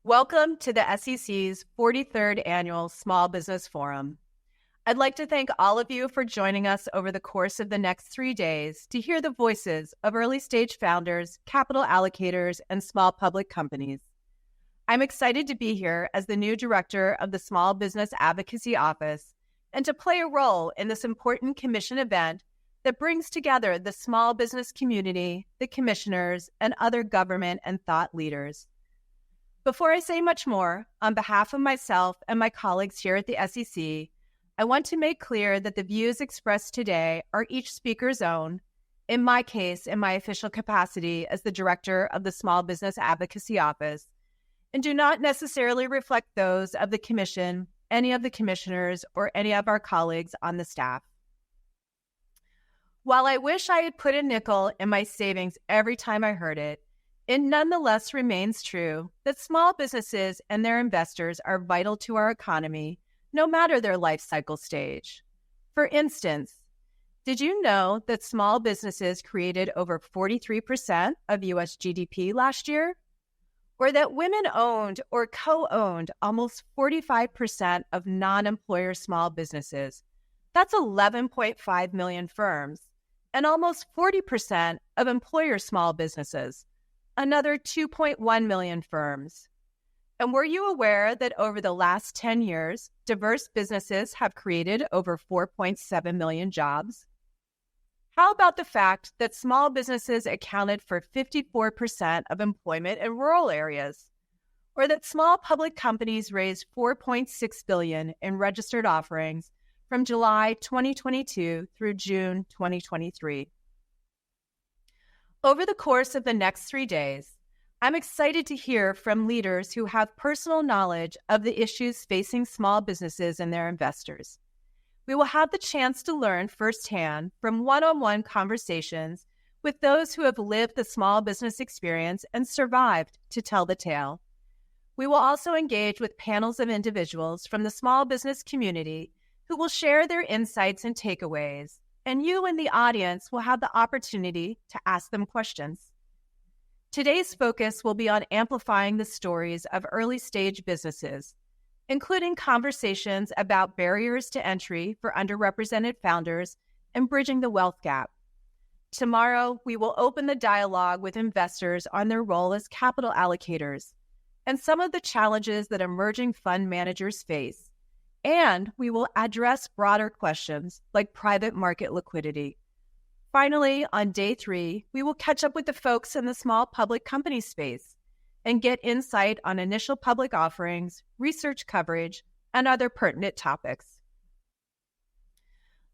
Welcome to the SEC's 43rd Annual Small Business Forum. I'd like to thank all of you for joining us over the course of the next 3 days to hear the voices of early-stage founders, capital allocators, and small public companies. I'm excited to be here as the new director of the Small Business Advocacy Office and to play a role in this important commission event that brings together the small business community, the commissioners, and other government and thought leaders. Before I say much more, on behalf of myself and my colleagues here at the SEC, I want to make clear that the views expressed today are each speaker's own, in my case, in my official capacity as the director of the Small Business Advocacy Office, and do not necessarily reflect those of the Commission, any of the commissioners, or any of our colleagues on the staff. While I wish I had put a nickel in my savings every time I heard it, it nonetheless remains true that small businesses and their investors are vital to our economy, no matter their life cycle stage. For instance, did you know that small businesses created over 43% of U.S. GDP last year? Or that women owned or co-owned almost 45% of non-employer small businesses? That's 11.5 million firms, and almost 40% of employer small businesses, another 2.1 million firms. And were you aware that over the last 10 years, diverse businesses have created over 4.7 million jobs? How about the fact that small businesses accounted for 54% of employment in rural areas? Or that small public companies raised $4.6 billion in registered offerings from July 2022 through June 2023? Over the course of the next 3 days, I'm excited to hear from leaders who have personal knowledge of the issues facing small businesses and their investors. We will have the chance to learn firsthand from one-on-one conversations with those who have lived the small business experience and survived to tell the tale. We will also engage with panels of individuals from the small business community who will share their insights and takeaways, and you in the audience will have the opportunity to ask them questions. Today's focus will be on amplifying the stories of early-stage businesses, including conversations about barriers to entry for underrepresented founders and bridging the wealth gap. Tomorrow, we will open the dialogue with investors on their role as capital allocators and some of the challenges that emerging fund managers face. And we will address broader questions like private market liquidity. Finally, on day 3, we will catch up with the folks in the small public company space and get insight on initial public offerings, research coverage, and other pertinent topics.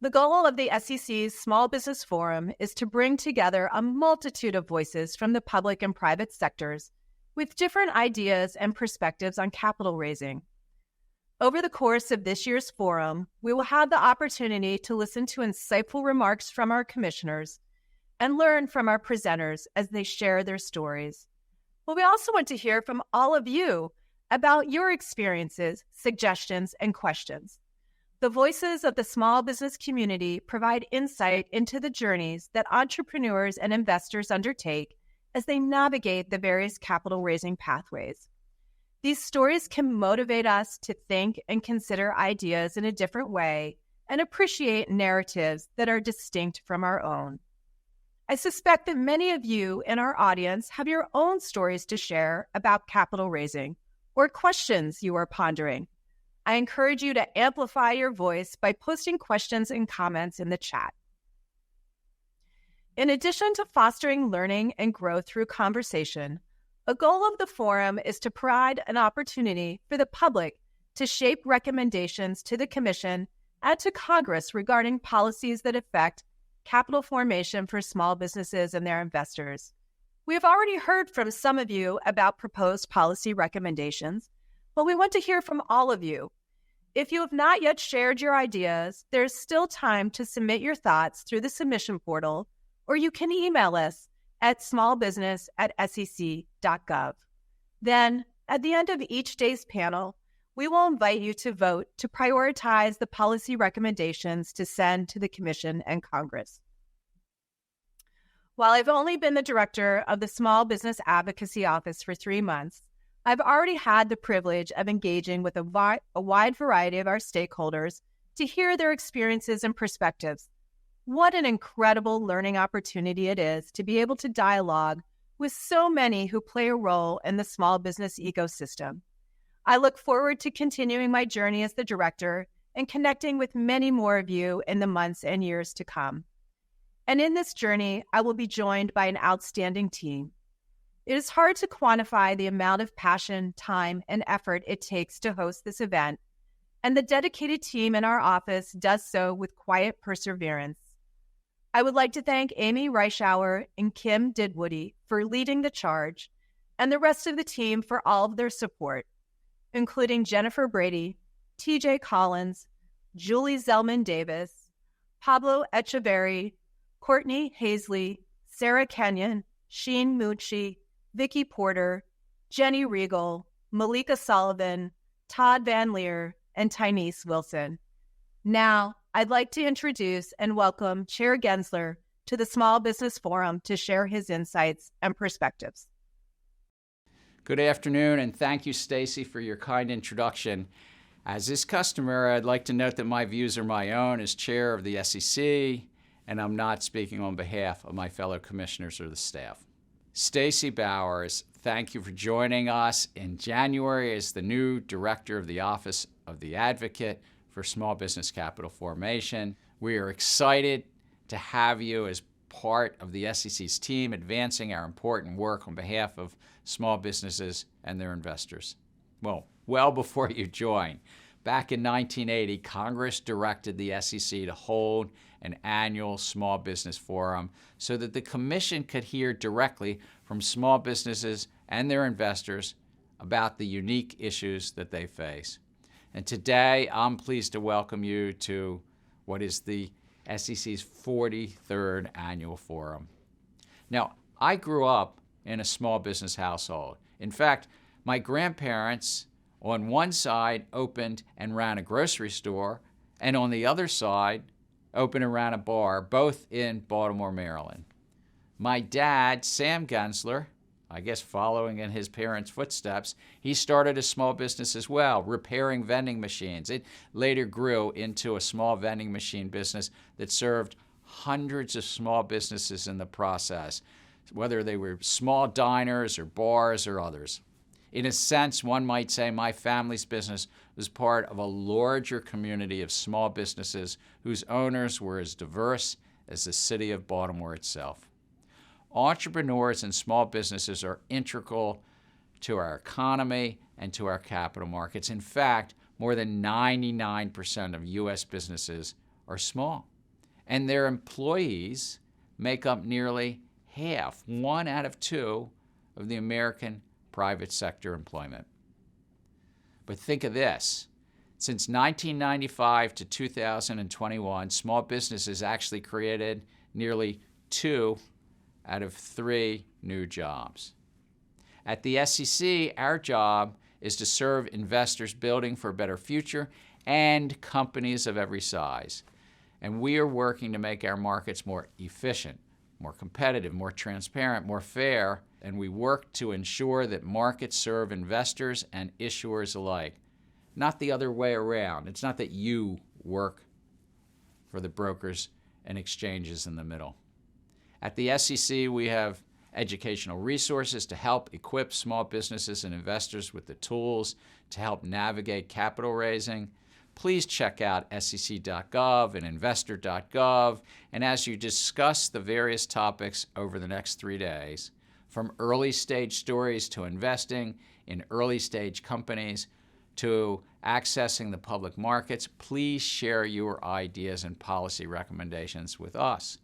The goal of the SEC's Small Business Forum is to bring together a multitude of voices from the public and private sectors with different ideas and perspectives on capital raising. Over the course of this year's forum, we will have the opportunity to listen to insightful remarks from our commissioners and learn from our presenters as they share their stories. But we also want to hear from all of you about your experiences, suggestions, and questions. The voices of the small business community provide insight into the journeys that entrepreneurs and investors undertake as they navigate the various capital raising pathways. These stories can motivate us to think and consider ideas in a different way and appreciate narratives that are distinct from our own. I suspect that many of you in our audience have your own stories to share about capital raising or questions you are pondering. I encourage you to amplify your voice by posting questions and comments in the chat. In addition to fostering learning and growth through conversation, a goal of the forum is to provide an opportunity for the public to shape recommendations to the Commission and to Congress regarding policies that affect capital formation for small businesses and their investors. We have already heard from some of you about proposed policy recommendations, but we want to hear from all of you. If you have not yet shared your ideas, there's still time to submit your thoughts through the submission portal, or you can email us at smallbusiness@sec.gov. Then, at the end of each day's panel, we will invite you to vote to prioritize the policy recommendations to send to the Commission and Congress. While I've only been the director of the Small Business Advocacy Office for 3 months, I've already had the privilege of engaging with a wide variety of our stakeholders to hear their experiences and perspectives. What an incredible learning opportunity it is to be able to dialogue with so many who play a role in the small business ecosystem. I look forward to continuing my journey as the director and connecting with many more of you in the months and years to come. And in this journey, I will be joined by an outstanding team. It is hard to quantify the amount of passion, time, and effort it takes to host this event, and the dedicated team in our office does so with quiet perseverance. I would like to thank Amy Reischauer and Kim Didwoody for leading the charge, and the rest of the team for all of their support, including Jennifer Brady, TJ Collins, Julie Zellman-Davis, Pablo Echeverry, Courtney Hazley, Sarah Kenyon, Sheen Mucci, Vicki Porter, Jenny Regal, Malika Sullivan, Todd Van Leer, and Tynese Wilson. Now, I'd like to introduce and welcome Chair Gensler to the Small Business Forum to share his insights and perspectives. Good afternoon, and thank you, Stacy, for your kind introduction. As is customary, I'd like to note that my views are my own as chair of the SEC, and I'm not speaking on behalf of my fellow commissioners or the staff. Stacy Bowers, thank you for joining us in January as the new director of the Office of the Advocate for Small Business Capital Formation. We are excited to have you as part of the SEC's team advancing our important work on behalf of small businesses and their investors. Well before you joined, back in 1980, Congress directed the SEC to hold an annual small business forum so that the Commission could hear directly from small businesses and their investors about the unique issues that they face. And today, I'm pleased to welcome you to what is the SEC's 43rd annual forum. Now, I grew up in a small business household. In fact, my grandparents on one side opened and ran a grocery store, and on the other side opened and ran a bar, both in Baltimore, Maryland. My dad, Sam Gensler, I guess following in his parents' footsteps, he started a small business as well, repairing vending machines. It later grew into a small vending machine business that served hundreds of small businesses in the process, whether they were small diners or bars or others. In a sense, one might say my family's business was part of a larger community of small businesses whose owners were as diverse as the city of Baltimore itself. Entrepreneurs and small businesses are integral to our economy and to our capital markets. In fact, more than 99% of U.S. businesses are small, and their employees make up nearly half, 1 out of 2, of the American private sector employment. But think of this. Since 1995 to 2021, small businesses actually created nearly 2 out of 3 new jobs. At the SEC, our job is to serve investors building for a better future and companies of every size. And we are working to make our markets more efficient, more competitive, more transparent, more fair, and we work to ensure that markets serve investors and issuers alike, not the other way around. It's not that you work for the brokers and exchanges in the middle. At the SEC, we have educational resources to help equip small businesses and investors with the tools to help navigate capital raising. Please check out sec.gov and investor.gov, and as you discuss the various topics over the next 3 days, from early stage stories to investing in early stage companies to accessing the public markets, please share your ideas and policy recommendations with us.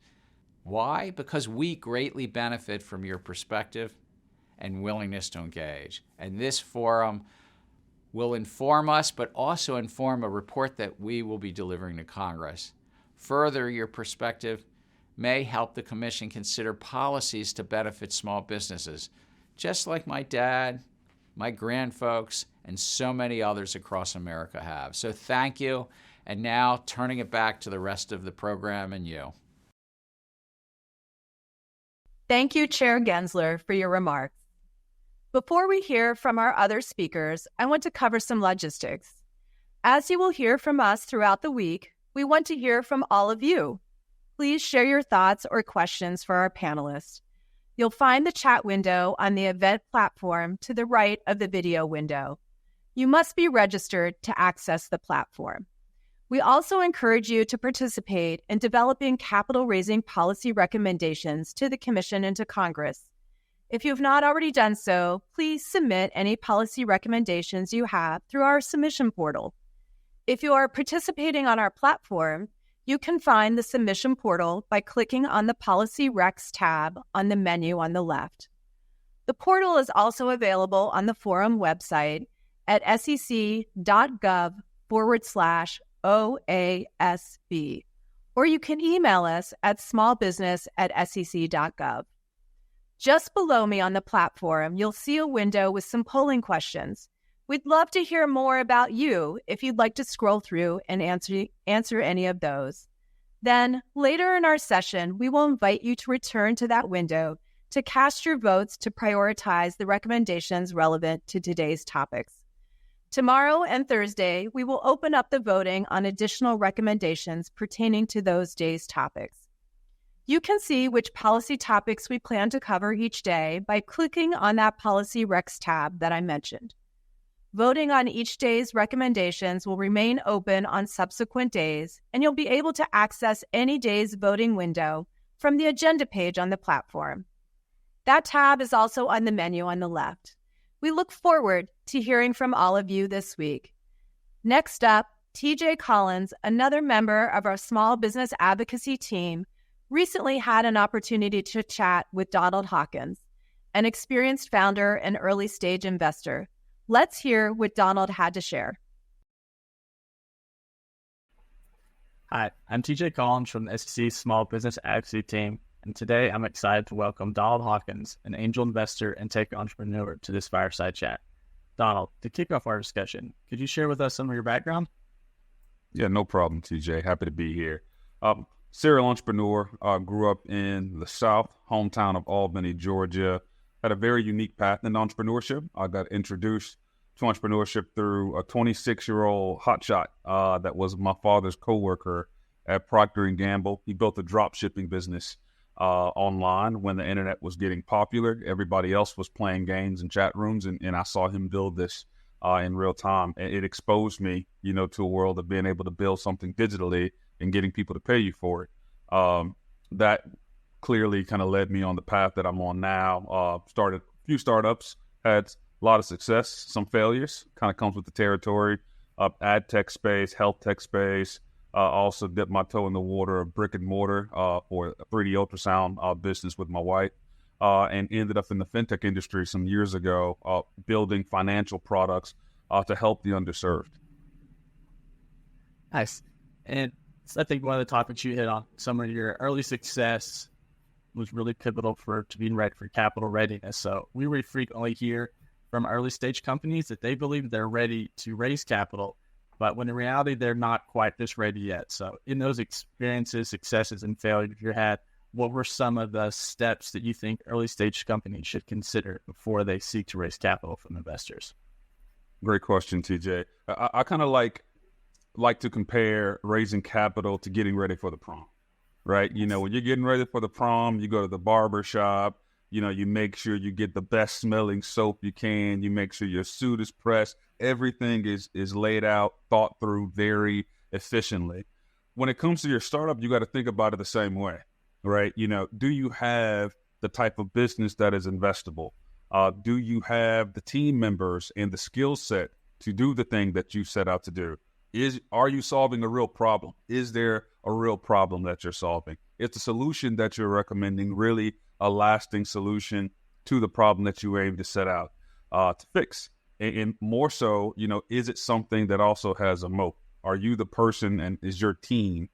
Why? Because we greatly benefit from your perspective and willingness to engage. And this forum will inform us, but also inform a report that we will be delivering to Congress. Further, your perspective may help the Commission consider policies to benefit small businesses, just like my dad, my grandfolks, and so many others across America have. So thank you. And now turning it back to the rest of the program and you. Thank you, Chair Gensler, for your remarks. Before we hear from our other speakers, I want to cover some logistics. As you will hear from us throughout the week, we want to hear from all of you. Please share your thoughts or questions for our panelists. You'll find the chat window on the event platform to the right of the video window. You must be registered to access the platform. We also encourage you to participate in developing capital-raising policy recommendations to the Commission and to Congress. If you have not already done so, please submit any policy recommendations you have through our submission portal. If you are participating on our platform, you can find the submission portal by clicking on the Policy Recs tab on the menu on the left. The portal is also available on the forum website at sec.gov/OASB, or you can email us at smallbusiness@sec.gov. Just below me on the platform, you'll see a window with some polling questions. We'd love to hear more about you if you'd like to scroll through and answer any of those. Then, later in our session, we will invite you to return to that window to cast your votes to prioritize the recommendations relevant to today's topics. Tomorrow and Thursday, we will open up the voting on additional recommendations pertaining to those days' topics. You can see which policy topics we plan to cover each day by clicking on that Policy Recs tab that I mentioned. Voting on each day's recommendations will remain open on subsequent days, and you'll be able to access any day's voting window from the agenda page on the platform. That tab is also on the menu on the left. We look forward to hearing from all of you this week. Next up, TJ Collins, another member of our small business advocacy team, recently had an opportunity to chat with Donald Hawkins, an experienced founder and early-stage investor. Let's hear what Donald had to share. Hi, I'm TJ Collins from the SEC Small Business Advocacy Team, and today I'm excited to welcome Donald Hawkins, an angel investor and tech entrepreneur, to this fireside chat. Donald, to kick off our discussion, could you share with us some of your background? Yeah, no problem, TJ. Happy to be here. Serial entrepreneur, grew up in the South, hometown of Albany, Georgia. Had a very unique path in entrepreneurship. I got introduced to entrepreneurship through a 26-year-old hotshot that was my father's coworker at Procter & Gamble. He built a drop shipping business online when the internet was getting popular. Everybody else was playing games and chat rooms, and I saw him build this in real time. And it exposed me, to a world of being able to build something digitally and getting people to pay you for it. That clearly kind of led me on the path that I'm on now. Started a few startups, had a lot of success, some failures, kind of comes with the territory. Ad tech space, health tech space. Also dipped my toe in the water of brick and mortar for a 3D ultrasound business with my wife, and ended up in the fintech industry some years ago, building financial products to help the underserved. Nice. And I think one of the topics you hit on, some of your early success was really pivotal to being ready for capital readiness. So we really frequently hear from early stage companies that they believe they're ready to raise capital, but when in reality, they're not quite this ready yet. So in those experiences, successes, and failures you had, what were some of the steps that you think early stage companies should consider before they seek to raise capital from investors? Great question, TJ. I kind of like to compare raising capital to getting ready for the prom, right? When you're getting ready for the prom, you go to the barber shop, you make sure you get the best smelling soap you can. You make sure your suit is pressed. Everything is laid out, thought through very efficiently. When it comes to your startup, you got to think about it the same way, right? Do you have the type of business that is investable? Do you have the team members and the skill set to do the thing that you set out to do? Are you solving a real problem? Is there a real problem that you're solving? Is the solution that you're recommending really a lasting solution to the problem that you aim to set out to fix? And more so, is it something that also has a moat? Are you the person, and is your team,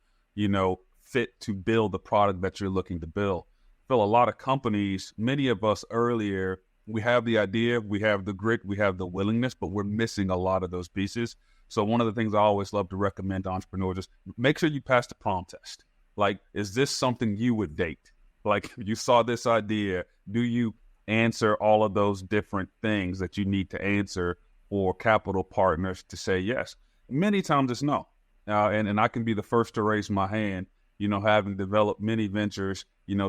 fit to build the product that you're looking to build? Phil, a lot of companies, many of us earlier, we have the idea, we have the grit, we have the willingness, but we're missing a lot of those pieces. So one of the things I always love to recommend to entrepreneurs is make sure you pass the prom test. Like, is this something you would date? Like, you saw this idea, do you answer all of those different things that you need to answer for capital partners to say yes? Many times it's no. And I can be the first to raise my hand, having developed many ventures,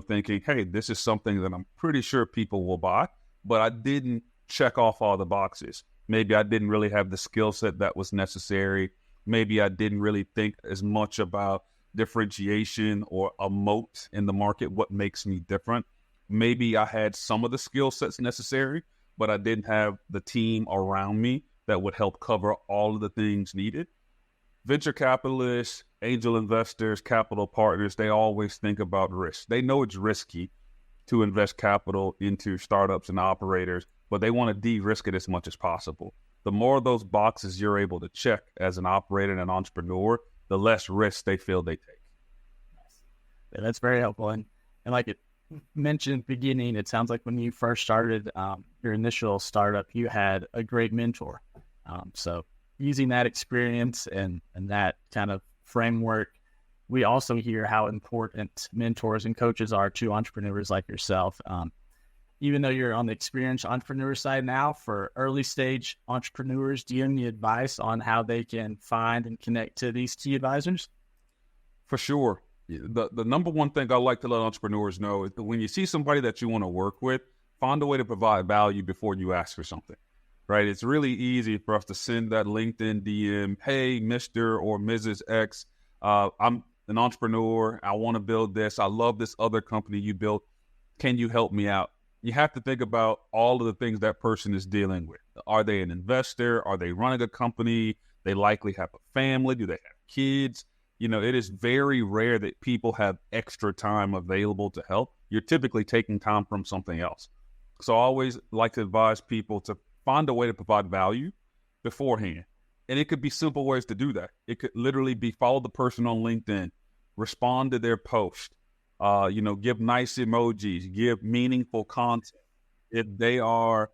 thinking, hey, this is something that I'm pretty sure people will buy, but I didn't check off all the boxes. Maybe I didn't really have the skill set that was necessary. Maybe I didn't really think as much about differentiation or a moat in the market, what makes me different. Maybe I had some of the skill sets necessary, but I didn't have the team around me that would help cover all of the things needed. Venture capitalists, angel investors, capital partners, they always think about risk. They know it's risky to invest capital into startups and operators, but they want to de-risk it as much as possible. The more of those boxes you're able to check as an operator and an entrepreneur, the less risk they feel they take. Yeah, that's very helpful. And like it mentioned at the beginning, it sounds like when you first started your initial startup, you had a great mentor. So using that experience and that kind of framework, we also hear how important mentors and coaches are to entrepreneurs like yourself. Even though you're on the experienced entrepreneur side now, for early stage entrepreneurs, do you have any advice on how they can find and connect to these key advisors? For sure. The number one thing I like to let entrepreneurs know is that when you see somebody that you want to work with, find a way to provide value before you ask for something, right? It's really easy for us to send that LinkedIn DM, hey, Mr. or Mrs. X, I'm an entrepreneur. I want to build this. I love this other company you built. Can you help me out? You have to think about all of the things that person is dealing with. Are they an investor? Are they running a company? They likely have a family. Do they have kids? It is very rare that people have extra time available to help. You're typically taking time from something else. So I always like to advise people to find a way to provide value beforehand. And it could be simple ways to do that. It could literally be follow the person on LinkedIn, respond to their post, give nice emojis, give meaningful content. If they are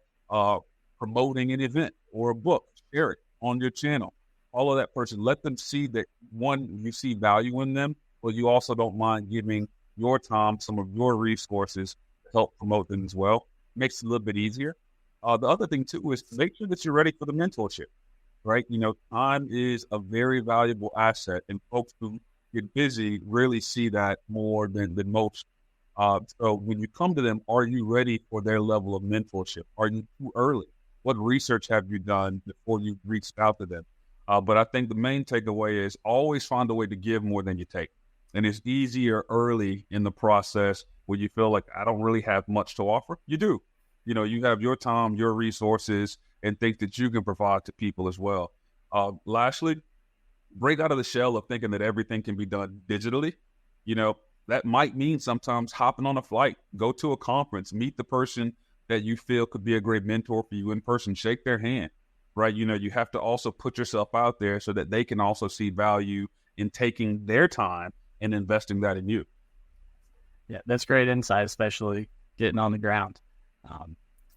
promoting an event or a book, share it on your channel. Follow that person. Let them see that, one, you see value in them, but you also don't mind giving your time, some of your resources to help promote them as well. Makes it a little bit easier. The other thing, too, is to make sure that you're ready for the mentorship, right? Time is a very valuable asset, and folks who get busy really see that more than most. So when you come to them, are you ready for their level of mentorship? Are you too early? What research have you done before you reached out to them? But I think the main takeaway is always find a way to give more than you take. And it's easier early in the process where you feel like I don't really have much to offer. You do. You have your time, your resources, and think that you can provide to people as well. Lastly, break out of the shell of thinking that everything can be done digitally. That might mean sometimes hopping on a flight, go to a conference, meet the person that you feel could be a great mentor for you in person, shake their hand, right? You have to also put yourself out there so that they can also see value in taking their time and investing that in you. Yeah, that's great insight, especially getting on the ground.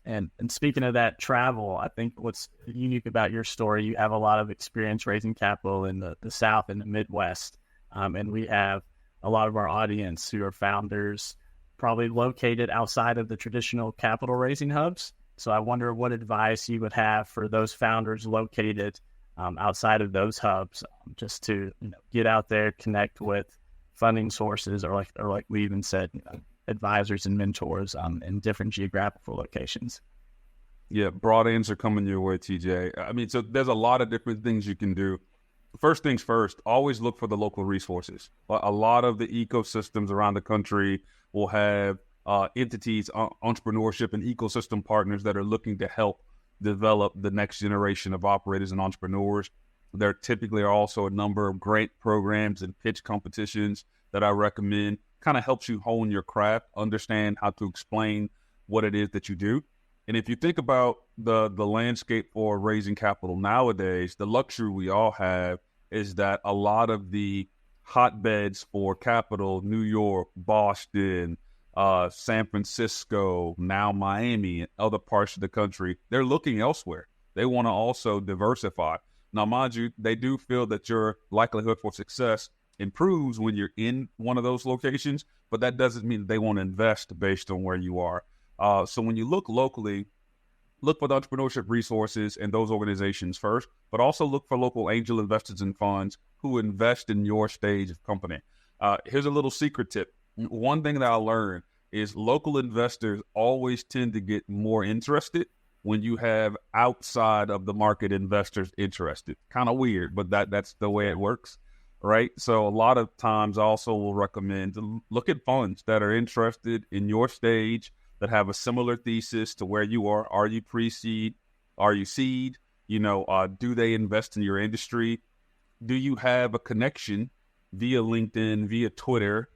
And speaking of that travel, I think what's unique about your story, you have a lot of experience raising capital in the South and the Midwest. And we have a lot of our audience who are founders probably located outside of the traditional capital raising hubs. So I wonder what advice you would have for those founders located outside of those hubs, just to get out there, connect with funding sources, or like we even said, advisors and mentors in different geographical locations. Yeah, broad answer coming your way, TJ. I mean, so there's a lot of different things you can do. First things first, always look for the local resources. A lot of the ecosystems around the country will have entities, entrepreneurship and ecosystem partners that are looking to help develop the next generation of operators and entrepreneurs. There typically are also a number of great programs and pitch competitions that I recommend. Kind of helps you hone your craft, understand how to explain what it is that you do. And if you think about the landscape for raising capital nowadays, the luxury we all have is that a lot of the hotbeds for capital, New York, Boston, San Francisco, now Miami, and other parts of the country, they're looking elsewhere. They want to also diversify. Now, mind you, they do feel that your likelihood for success improves when you're in one of those locations, but that doesn't mean that they want to invest based on where you are. So when you look locally, look for the entrepreneurship resources and those organizations first, but also look for local angel investors and funds who invest in your stage of company. Here's a little secret tip. One thing that I learned is local investors always tend to get more interested when you have outside of the market investors interested. Kind of weird, but that's the way it works, right? So a lot of times I also will recommend to look at funds that are interested in your stage, that have a similar thesis to where you are. Are you pre-seed? Are you seed? Do they invest in your industry? Do you have a connection via LinkedIn, via Twitter,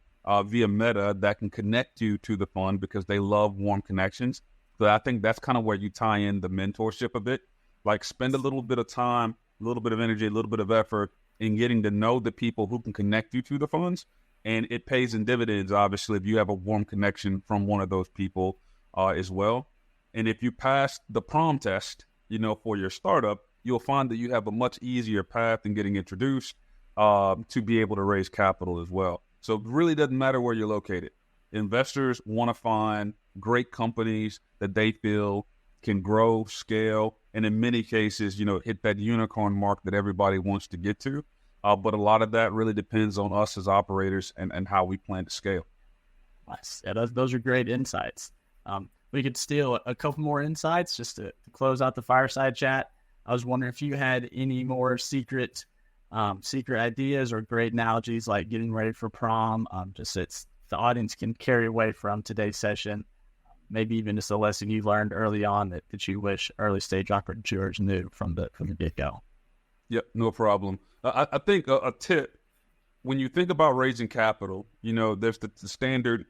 via Meta that can connect you to the fund because they love warm connections? So I think that's kind of where you tie in the mentorship a bit. Like spend a little bit of time, a little bit of energy, a little bit of effort in getting to know the people who can connect you to the funds. And it pays in dividends, obviously, if you have a warm connection from one of those people as well. And if you pass the prom test, for your startup, you'll find that you have a much easier path in getting introduced to be able to raise capital as well. So it really doesn't matter where you're located. Investors want to find great companies that they feel can grow, scale, and in many cases, hit that unicorn mark that everybody wants to get to. But a lot of that really depends on us as operators and how we plan to scale. Nice. Yeah, those are great insights. We could steal a couple more insights just to close out the fireside chat. I was wondering if you had any more secret ideas or great analogies like getting ready for prom, just so the audience can carry away from today's session. Maybe even just a lesson you learned early on that you wish early stage entrepreneurs knew from the get-go. Yep, no problem. I think a tip, when you think about raising capital, there's the standard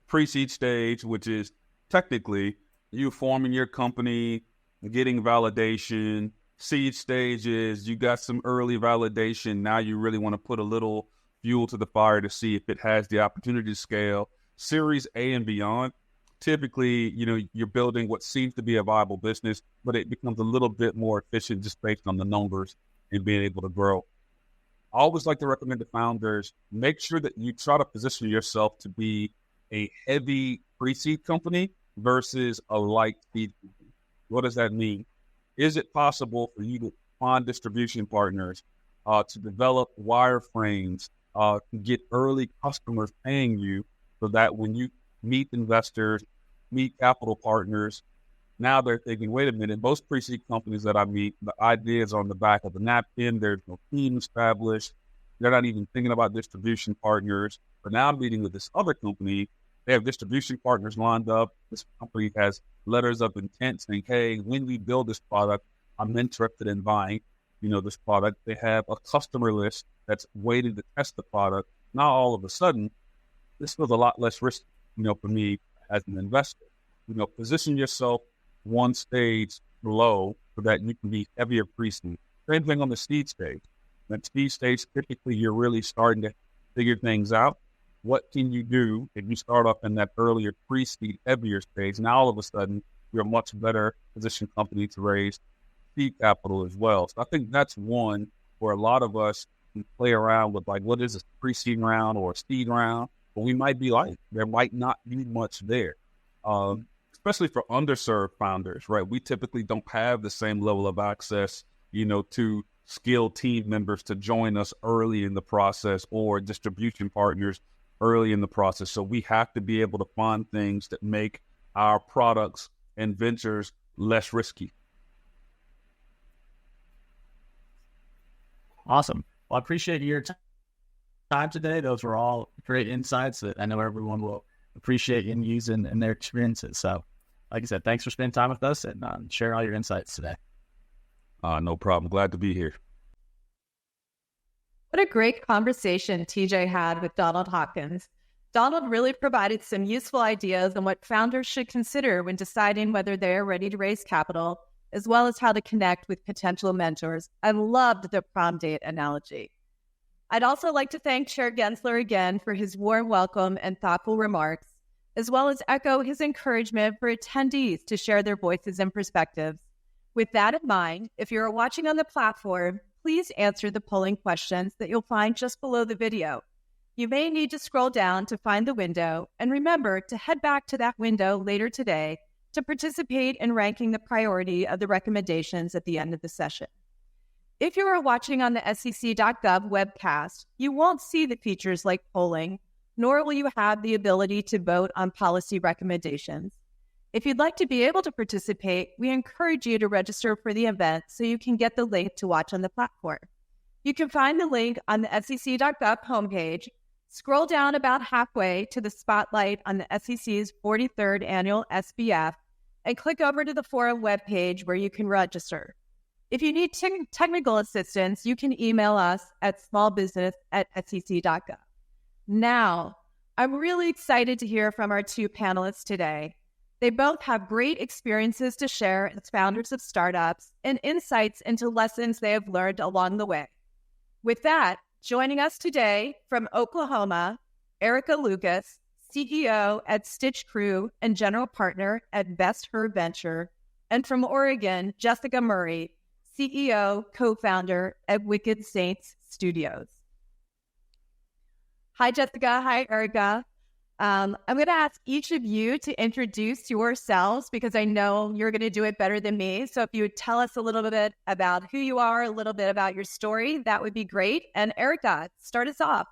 pre-seed stage, which is technically you forming your company, getting validation. Seed stages, you got some early validation. Now you really want to put a little fuel to the fire to see if it has the opportunity to scale. Series A and beyond, typically, you're building what seems to be a viable business, but it becomes a little bit more efficient just based on the numbers and being able to grow. I always like to recommend to founders, make sure that you try to position yourself to be a heavy pre-seed company versus a light seed company. What does that mean? Is it possible for you to find distribution partners, to develop wireframes, to get early customers paying you so that when you meet investors, meet capital partners, now they're thinking, wait a minute, most pre-seed companies that I meet, the idea is on the back of the napkin. There's no team established. They're not even thinking about distribution partners. But now I'm meeting with this other company. They have distribution partners lined up. This company has letters of intent saying, hey, when we build this product, I'm interested in buying, this product. They have a customer list that's waiting to test the product. Now, all of a sudden, this feels a lot less risky, for me as an investor. Position yourself one stage below so that you can be heavier pre-seed. Same thing on the seed stage. That seed stage, typically you're really starting to figure things out. What can you do if you start off in that earlier pre-seed, heavier stage? Now, all of a sudden, you're a much better positioned company to raise seed capital as well. So I think that's one where a lot of us can play around with, like, what is a pre-seed round or a seed round? But we might be like, there might not be much there. Especially for underserved founders, right? We typically don't have the same level of access, to skilled team members to join us early in the process or distribution partners early in the process. So we have to be able to find things that make our products and ventures less risky. Awesome. Well, I appreciate your time today. Those were all great insights that I know everyone will appreciate and use in their experiences. So like I said, thanks for spending time with us and sharing all your insights today. No problem. Glad to be here. What a great conversation TJ had with Donald Hopkins. Donald really provided some useful ideas on what founders should consider when deciding whether they are ready to raise capital, as well as how to connect with potential mentors. I loved the prom date analogy. I'd also like to thank Chair Gensler again for his warm welcome and thoughtful remarks, as well as echo his encouragement for attendees to share their voices and perspectives. With that in mind, if you're watching on the platform, please answer the polling questions that you'll find just below the video. You may need to scroll down to find the window, and remember to head back to that window later today to participate in ranking the priority of the recommendations at the end of the session. If you are watching on the SEC.gov webcast, you won't see the features like polling, nor will you have the ability to vote on policy recommendations. If you'd like to be able to participate, we encourage you to register for the event so you can get the link to watch on the platform. You can find the link on the SEC.gov homepage, scroll down about halfway to the spotlight on the SEC's 43rd Annual SBF, and click over to the forum webpage where you can register. If you need technical assistance, you can email us at smallbusiness@sec.gov. Now, I'm really excited to hear from our two panelists today. They both have great experiences to share as founders of startups and insights into lessons they have learned along the way. With that, joining us today from Oklahoma, Erica Lucas, CEO at Stitch Crew and general partner at Best Her Venture, and from Oregon, Jessica Murray, CEO, co-founder at Wicked Saints Studios. Hi, Jessica. Hi, Erica. I'm going to ask each of you to introduce yourselves because I know you're going to do it better than me. So if you would tell us a little bit about who you are, a little bit about your story, that would be great. And Erica, start us off.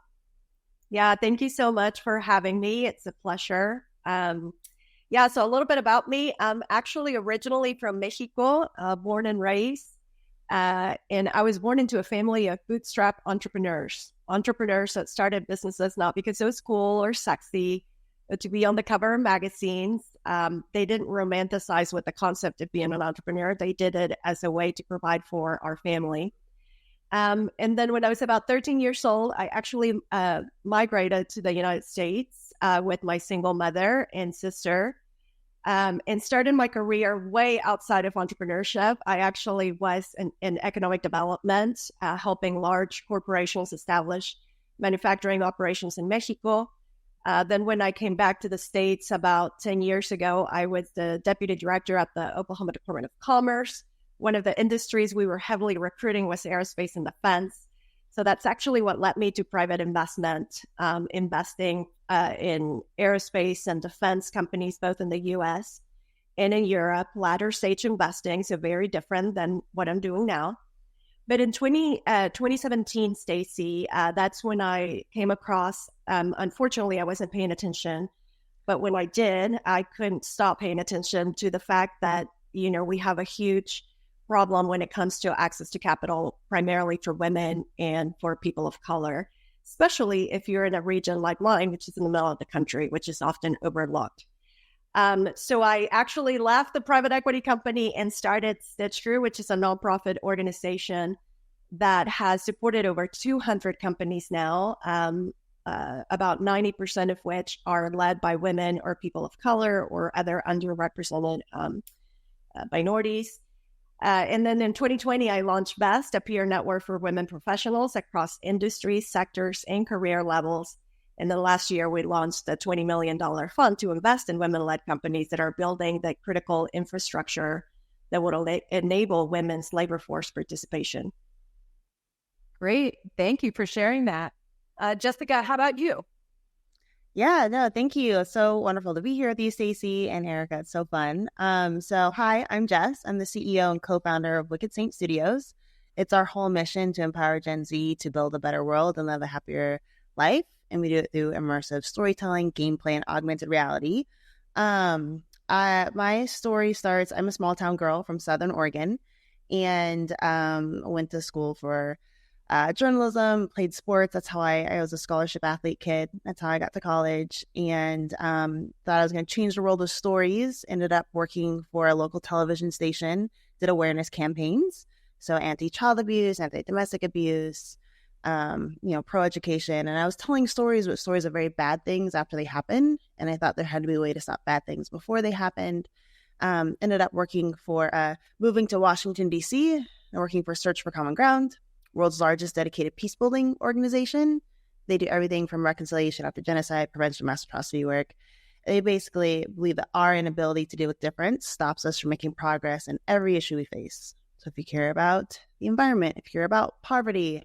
Yeah, thank you so much for having me. It's a pleasure. So a little bit about me. I'm actually originally from Mexico, born and raised. And I was born into a family of bootstrap entrepreneurs that started businesses not because it was cool or sexy, but to be on the cover of magazines. They didn't romanticize with the concept of being an entrepreneur. They did it as a way to provide for our family. And then when I was about 13 years old, I actually migrated to the United States with my single mother and sister. And started my career way outside of entrepreneurship. I actually was in economic development, helping large corporations establish manufacturing operations in Mexico. Then when I came back to the States about 10 years ago, I was the deputy director at the Oklahoma Department of Commerce. One of the industries we were heavily recruiting was aerospace and defense. So that's actually what led me to private investment, investing in aerospace and defense companies, both in the U.S. and in Europe, latter stage investing, so very different than what I'm doing now. But in 2017, Stacy, that's when I came across, unfortunately, I wasn't paying attention, but when I did, I couldn't stop paying attention to the fact that, we have a huge problem when it comes to access to capital, primarily for women and for people of color, especially if you're in a region like mine, which is in the middle of the country, which is often overlooked. So I actually left the private equity company and started Stitch Crew, which is a nonprofit organization that has supported over 200 companies now, about 90% of which are led by women or people of color or other underrepresented minorities. And then in 2020, I launched Best, a peer network for women professionals across industries, sectors, and career levels. And then last year, we launched a $20 million fund to invest in women-led companies that are building the critical infrastructure that will enable women's labor force participation. Great. Thank you for sharing that. Jessica, how about you? Yeah, no, thank you. It's so wonderful to be here with you, Stacey and Erica. It's so fun. Hi, I'm Jess. I'm the CEO and co-founder of Wicked Saints Studios. It's our whole mission to empower Gen Z to build a better world and live a happier life. And we do it through immersive storytelling, gameplay, and augmented reality. My story starts, I'm a small town girl from Southern Oregon and went to school for journalism, played sports. That's how I was a scholarship athlete kid. That's how I got to college, and thought I was going to change the world of stories. Ended up working for a local television station, did awareness campaigns. So anti-child abuse, anti-domestic abuse, pro-education. And I was telling stories, but stories of very bad things after they happen. And I thought there had to be a way to stop bad things before they happened. Ended up moving to Washington, D.C., and working for Search for Common Ground, world's largest dedicated peace-building organization. They do everything from reconciliation after genocide, prevention of mass atrocity work. They basically believe that our inability to deal with difference stops us from making progress in every issue we face. So if you care about the environment, if you care about poverty,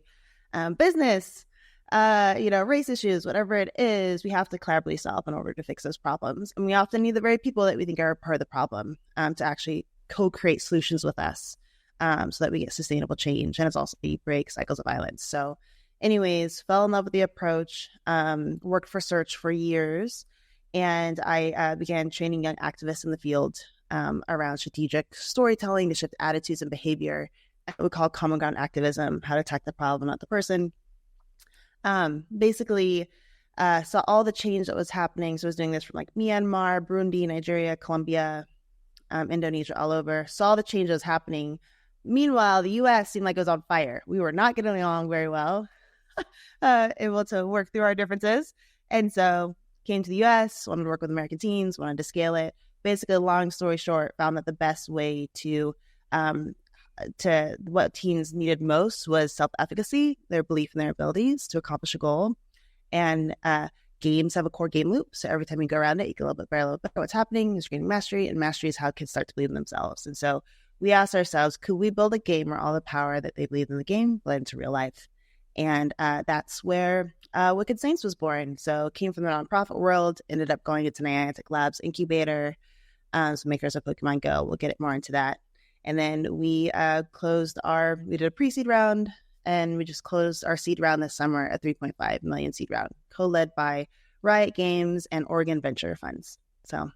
business, race issues, whatever it is, we have to collaboratively solve in order to fix those problems. And we often need the very people that we think are part of the problem to actually co-create solutions with us so that we get sustainable change. And it's also break cycles of violence. So anyways, fell in love with the approach, worked for Search for years, and I began training young activists in the field around strategic storytelling to shift attitudes and behavior. We call common ground activism, how to attack the problem, not the person. Basically, saw all the change that was happening. So I was doing this from like Myanmar, Burundi, Nigeria, Colombia, Indonesia, all over. Saw the change that was happening. Meanwhile, the U.S. seemed like it was on fire. We were not getting along very well, able to work through our differences. And so came to the U.S., wanted to work with American teens, wanted to scale it. Basically, long story short, found that the best way to what teens needed most was self-efficacy, their belief in their abilities to accomplish a goal. And games have a core game loop. So every time you go around it, you get a little bit better what's happening. You're gaining mastery, and mastery is how kids start to believe in themselves. And so we asked ourselves, could we build a game where all the power that they believe in the game blend into real life? And that's where Wicked Saints was born. So came from the nonprofit world, ended up going into Niantic Labs incubator, so makers of Pokemon Go. We'll get it more into that. And then we did a pre-seed round, and we just closed our seed round this summer, a 3.5 million seed round, co-led by Riot Games and Oregon Venture Funds. So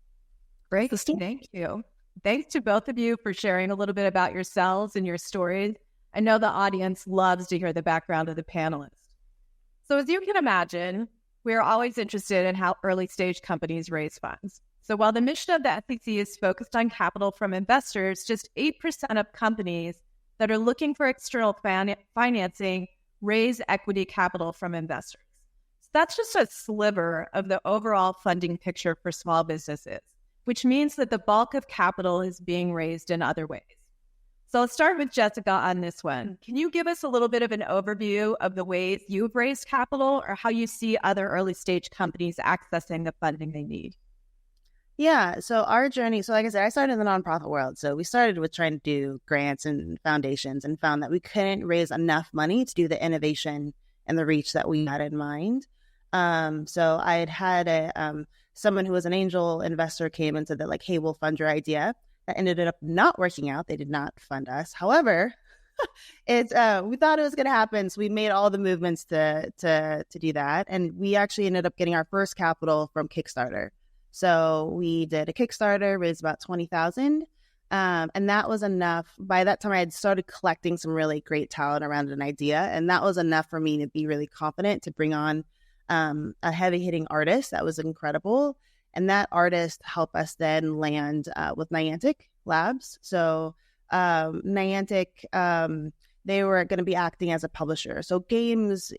great. Thank you. Thanks to both of you for sharing a little bit about yourselves and your stories. I know the audience loves to hear the background of the panelists. So as you can imagine, we are always interested in how early stage companies raise funds. So while the mission of the SEC is focused on capital from investors, just 8% of companies that are looking for external financing raise equity capital from investors. So that's just a sliver of the overall funding picture for small businesses, which means that the bulk of capital is being raised in other ways. So I'll start with Jessica on this one. Can you give us a little bit of an overview of the ways you've raised capital or how you see other early stage companies accessing the funding they need? Yeah, so our journey, so like I said, I started in the nonprofit world. So we started with trying to do grants and foundations and found that we couldn't raise enough money to do the innovation and the reach that we had in mind. So I had someone who was an angel investor came and said that like, hey, we'll fund your idea. That ended up not working out. They did not fund us. However, we thought it was going to happen. So we made all the movements to do that. And we actually ended up getting our first capital from Kickstarter. So we did a Kickstarter, raised about $20,000. And that was enough. By that time, I had started collecting some really great talent around an idea. And that was enough for me to be really confident to bring on a heavy hitting artist that was incredible. And that artist helped us then land with Niantic Labs. So Niantic, they were going to be acting as a publisher. So games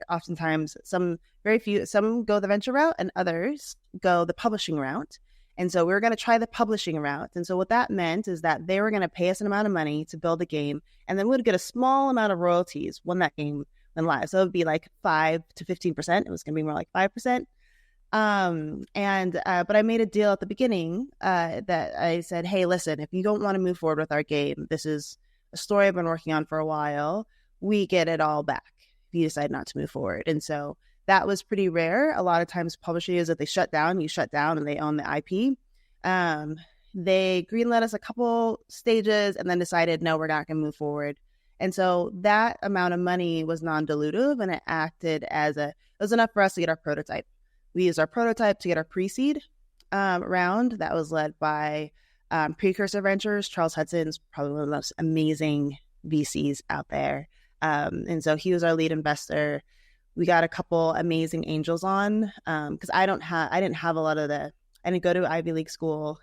oftentimes, some go the venture route and others go the publishing route. And so we were going to try the publishing route. And so what that meant is that they were going to pay us an amount of money to build a game, and then we'd get a small amount of royalties when that game went live. So it would be like 5 to 15%. It was going to be more like 5%. But I made a deal at the beginning that I said, hey, listen, if you don't want to move forward with our game, this is a story I've been working on for a while, we get it all back if you decide not to move forward. And so that was pretty rare. A lot of times publishers, if they shut down, you shut down and they own the IP. They greenlit us a couple stages and then decided, no, we're not going to move forward. And so that amount of money was non-dilutive, and it acted as it was enough for us to get our prototype. We used our prototype to get our pre-seed round that was led by Precursor Ventures. Charles Hudson's probably one of the most amazing VCs out there. And so he was our lead investor. We got a couple amazing angels on because I didn't have a lot of I didn't go to Ivy League school.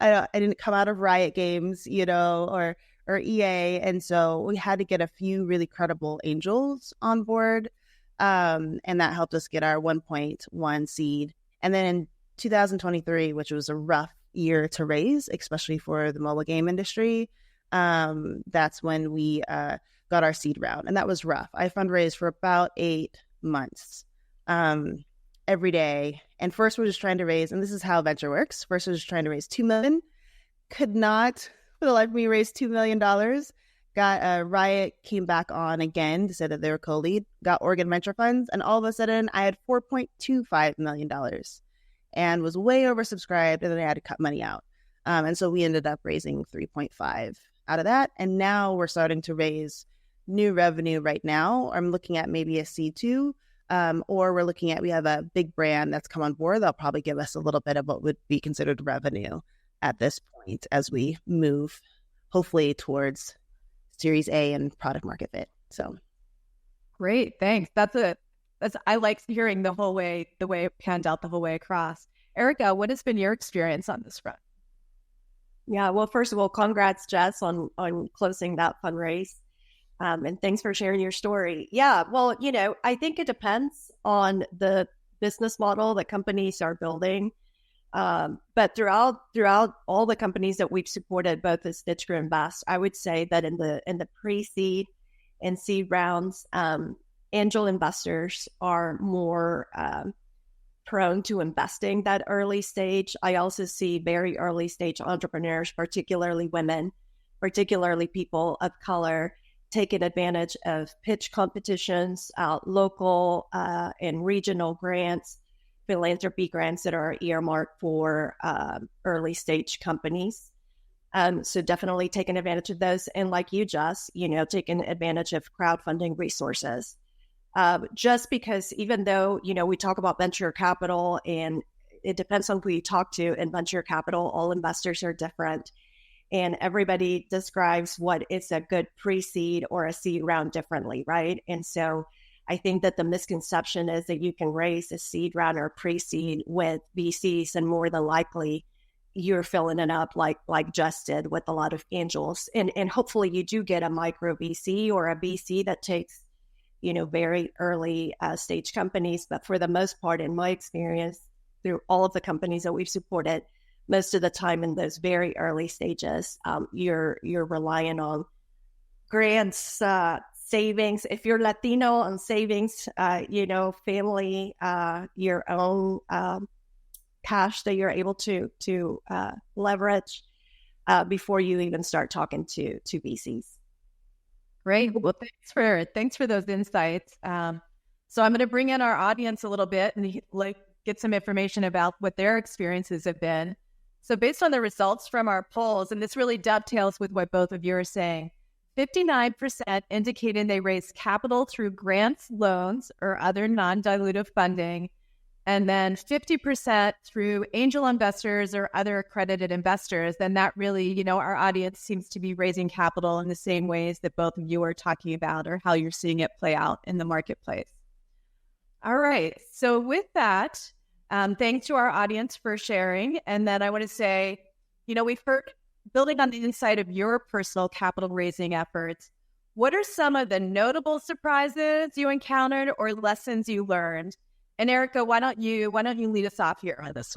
I didn't come out of Riot Games, or EA. And so we had to get a few really credible angels on board. And that helped us get our 1.1 seed. And then in 2023, which was a rough year to raise, especially for the mobile game industry, that's when we got our seed round. And that was rough. I fundraised for about 8 months every day. And first we're just trying to raise, and this is how venture works. First we're just trying to raise $2 million. Could not, for the life of me, raise $2 million. Got Riot came back on again to say that they were co-lead, got Oregon Venture Funds, and all of a sudden I had $4.25 million and was way oversubscribed, and then I had to cut money out. And so we ended up raising 3.5 out of that. And now we're starting to raise new revenue right now. I'm looking at maybe a C2, or we have a big brand that's come on board. They'll probably give us a little bit of what would be considered revenue at this point as we move, hopefully, towards Series A and product market fit. So great, thanks. I like hearing the way it panned out the whole way across. Erica, what has been your experience on this front? Yeah, well, first of all, congrats, Jess, on closing that fundraise. And thanks for sharing your story. Yeah, well, I think it depends on the business model that companies are building. But throughout all the companies that we've supported, both as Stitch Grew and Best, I would say that in the pre-seed and seed rounds, angel investors are more prone to investing that early stage. I also see very early stage entrepreneurs, particularly women, particularly people of color, taking advantage of pitch competitions, local and regional grants, philanthropy grants that are earmarked for early stage companies. So definitely taking advantage of those. And like you, Jess, taking advantage of crowdfunding resources. Just because even though, we talk about venture capital and it depends on who you talk to, in venture capital, all investors are different. And everybody describes what is a good pre-seed or a seed round differently, right? And so I think that the misconception is that you can raise a seed round or a pre-seed with VCs, and more than likely you're filling it up like Jess did with a lot of angels. And hopefully you do get a micro VC or a VC that takes, very early stage companies. But for the most part, in my experience, through all of the companies that we've supported, most of the time in those very early stages, you're relying on grants, savings. If you're Latino, on savings, family, your own cash that you're able to leverage before you even start talking to VCs. Great. Well, thanks for those insights. So I'm going to bring in our audience a little bit and get some information about what their experiences have been. So based on the results from our polls, and this really dovetails with what both of you are saying, 59% indicated they raised capital through grants, loans, or other non-dilutive funding, and then 50% through angel investors or other accredited investors. Then that really, our audience seems to be raising capital in the same ways that both of you are talking about, or how you're seeing it play out in the marketplace. All right. So with that, thanks to our audience for sharing. And then I want to say, we've heard, building on the insight of your personal capital raising efforts, what are some of the notable surprises you encountered or lessons you learned? And Erica, why don't you lead us off here on this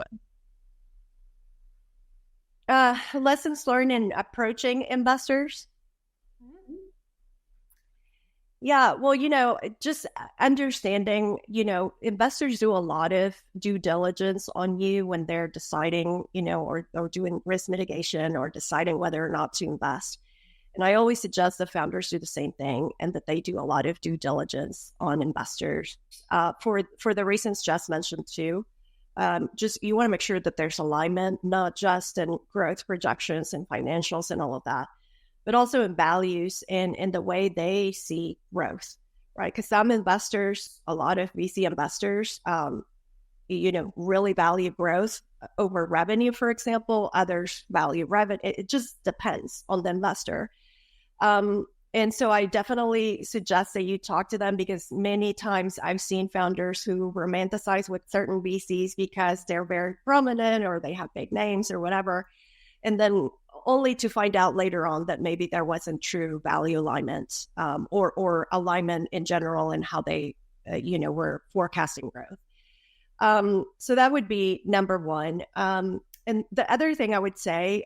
one? Lessons learned in approaching investors. Yeah, well, just understanding, investors do a lot of due diligence on you when they're deciding, or doing risk mitigation or deciding whether or not to invest. And I always suggest that founders do the same thing, and that they do a lot of due diligence on investors. For the reasons Jess mentioned too, just you want to make sure that there's alignment, not just in growth projections and financials and all of that, but also in values and in the way they see growth, right? Because some investors, a lot of VC investors, really value growth over revenue, for example. Others value revenue. It just depends on the investor. And so I definitely suggest that you talk to them, because many times I've seen founders who romanticize with certain VCs because they're very prominent or they have big names or whatever. And then only to find out later on that maybe there wasn't true value alignment, or alignment in general in how they, were forecasting growth. So that would be number one. And the other thing I would say,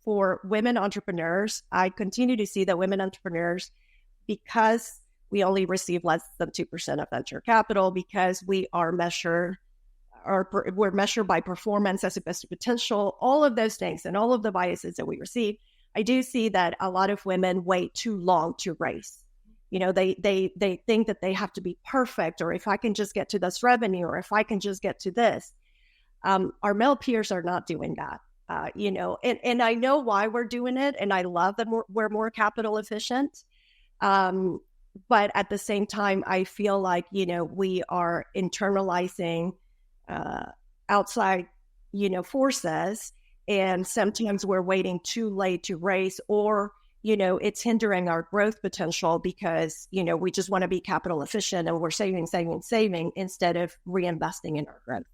for women entrepreneurs, I continue to see that women entrepreneurs, because we only receive less than 2% of venture capital, because we're measured by performance as opposed to potential, all of those things and all of the biases that we receive, I do see that a lot of women wait too long to raise. They think that they have to be perfect, or if I can just get to this revenue, or if I can just get to this. Our male peers are not doing that. And I know why we're doing it. And I love that we're more capital efficient. But at the same time, I feel like, we are internalizing outside, forces. And sometimes we're waiting too late to raise, or, it's hindering our growth potential because, we just want to be capital efficient and we're saving instead of reinvesting in our growth.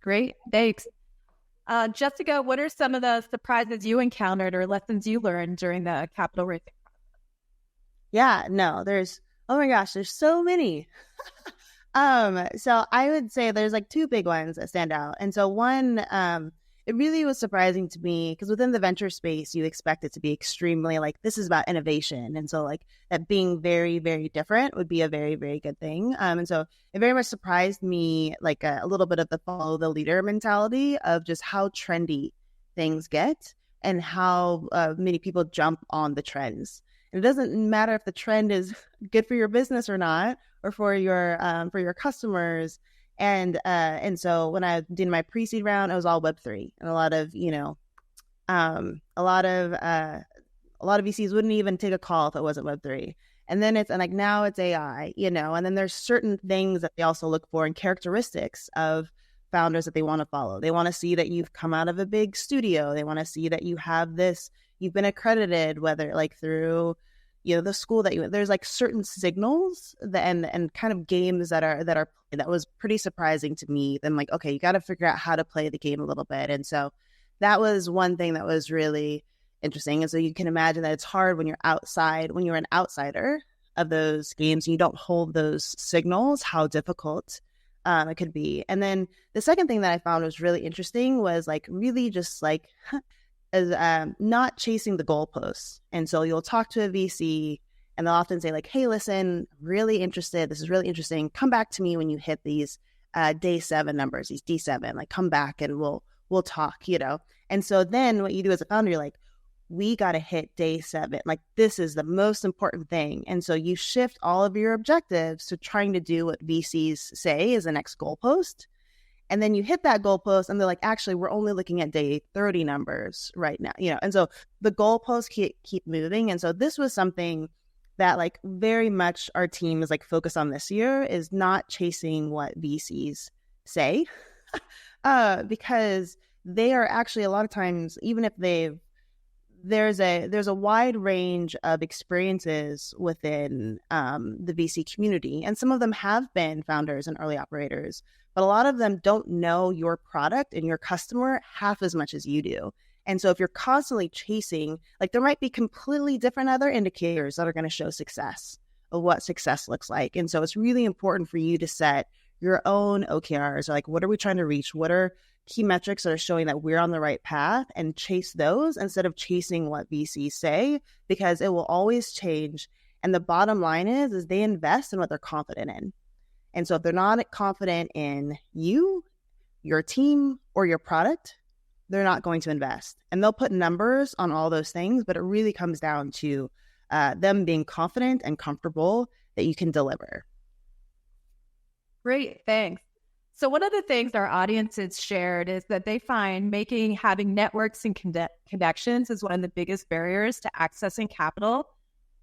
Great. Thanks. Jessica, what are some of the surprises you encountered or lessons you learned during the capital raising process? Yeah, no, there's so many. So I would say there's like two big ones that stand out. And so one, it really was surprising to me because within the venture space, you expect it to be extremely like, this is about innovation. And so like that being very, very different would be a very, very good thing. And so it very much surprised me, like a little bit of the follow the leader mentality of just how trendy things get and how many people jump on the trends. And it doesn't matter if the trend is good for your business or not, or for your customers. And so when I did my pre-seed round, it was all Web3, and a lot of VCs wouldn't even take a call if it wasn't Web3. And then now it's AI, and then there's certain things that they also look for and characteristics of founders that they want to follow. They want to see that you've come out of a big studio. They want to see that you have you've been accredited, whether like through the school there's like certain signals and kind of games that was pretty surprising to me. Then like, okay, you got to figure out how to play the game a little bit. And so that was one thing that was really interesting. And so you can imagine that it's hard when you're an outsider of those games and you don't hold those signals, how difficult it could be. And then the second thing that I found was really interesting was like really just like not chasing the goalposts. And so you'll talk to a VC and they'll often say like, hey, listen, really interested. This is really interesting. Come back to me when you hit these day 7 numbers, these D7, like come back and we'll talk, And so then what you do as a founder, you're like, we got to hit day 7. Like this is the most important thing. And so you shift all of your objectives to trying to do what VCs say is the next goalpost. And then you hit that goalpost and they're like, actually, we're only looking at day 30 numbers right now, And so the goalposts keep moving. And so this was something that like very much our team is like focused on this year, is not chasing what VCs say, because they are actually a lot of times, even if there's a wide range of experiences within the VC community. And some of them have been founders and early operators, but a lot of them don't know your product and your customer half as much as you do. And so if you're constantly chasing, like there might be completely different other indicators that are going to show success of what success looks like. And so it's really important for you to set your own OKRs, or like, what are we trying to reach? What are key metrics that are showing that we're on the right path, and chase those instead of chasing what VCs say, because it will always change. And the bottom line is they invest in what they're confident in. And so if they're not confident in you, your team, or your product, they're not going to invest. And they'll put numbers on all those things, but it really comes down to them being confident and comfortable that you can deliver. Great, thanks. So one of the things our audiences shared is that they find having networks and connections is one of the biggest barriers to accessing capital.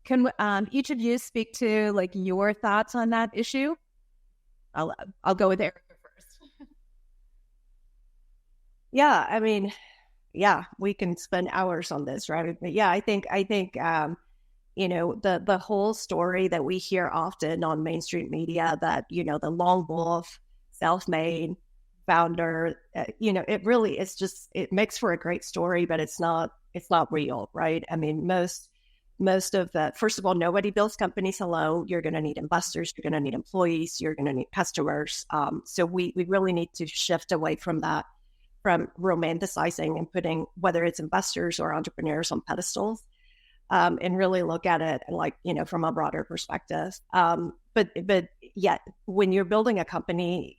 Can each of you speak to like your thoughts on that issue? I'll go with Erica first. Yeah, I mean, we can spend hours on this, right? But yeah, I think the whole story that we hear often on mainstream media that, the lone wolf, self-made founder, it really is just, it makes for a great story, but it's not real, right? I mean, most of the, first of all, nobody builds companies alone. You're going to need investors, you're going to need employees, you're going to need customers. So we really need to shift away from that, from romanticizing and putting, whether it's investors or entrepreneurs, on pedestals, and really look at it like, from a broader perspective. But yet when you're building a company,